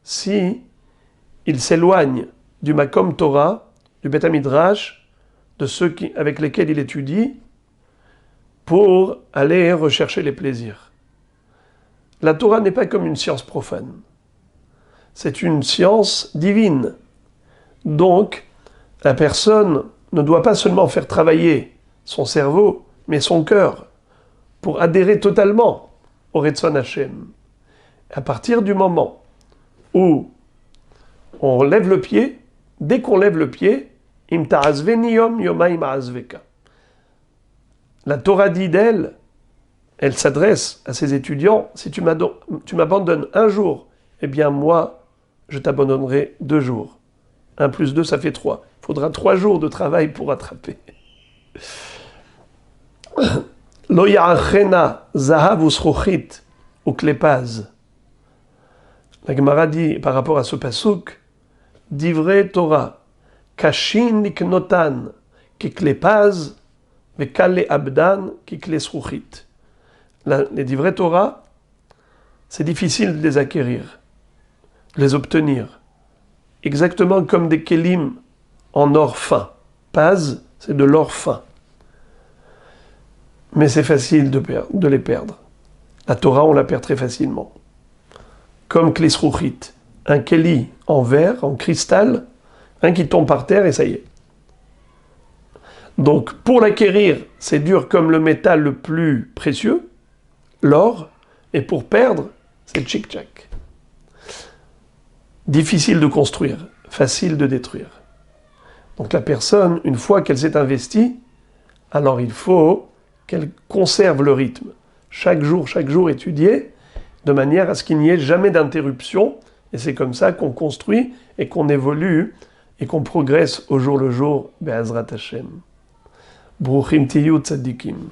si il s'éloigne du Makom Torah, du Beth Midrash, de ceux avec lesquels il étudie, pour aller rechercher les plaisirs. La Torah n'est pas comme une science profane. C'est une science divine. Donc, la personne ne doit pas seulement faire travailler son cerveau, mais son cœur, pour adhérer totalement au Retzon Hashem. À partir du moment où on lève le pied, dès qu'on lève le pied, Im ta'azveni yom yomaim a'azveka. La Torah dit d'elle, elle s'adresse à ses étudiants, si tu m'abandonnes un jour, eh bien moi, je t'abandonnerai 2 jours. 1 plus 2, ça fait 3. Il faudra 3 jours de travail pour rattraper. Lo ya'achena zahav u'sruchit u'klepaz. La Gemara dit, par rapport à ce pasuk, divrei Torah, kashin liknotan, keklepaz, vekale abdan, kiklesruchit. Les divrei Torah, c'est difficile de les acquérir, de les obtenir. Exactement comme des kelim en or fin. Paz, c'est de l'or fin. Mais c'est facile de les perdre. La Torah, on la perd très facilement. Comme klesruchit, un keli en verre, en cristal, un qui tombe par terre et ça y est. Donc, pour l'acquérir, c'est dur comme le métal le plus précieux, l'or, et pour perdre, c'est tchic-tchac. Difficile de construire, facile de détruire. Donc la personne, une fois qu'elle s'est investie, alors il faut qu'elle conserve le rythme. Chaque jour étudier, de manière à ce qu'il n'y ait jamais d'interruption, et c'est comme ça qu'on construit et qu'on évolue et qu'on progresse au jour le jour, Be'ezrat Hashem. Bruchim tiyu tzadikim.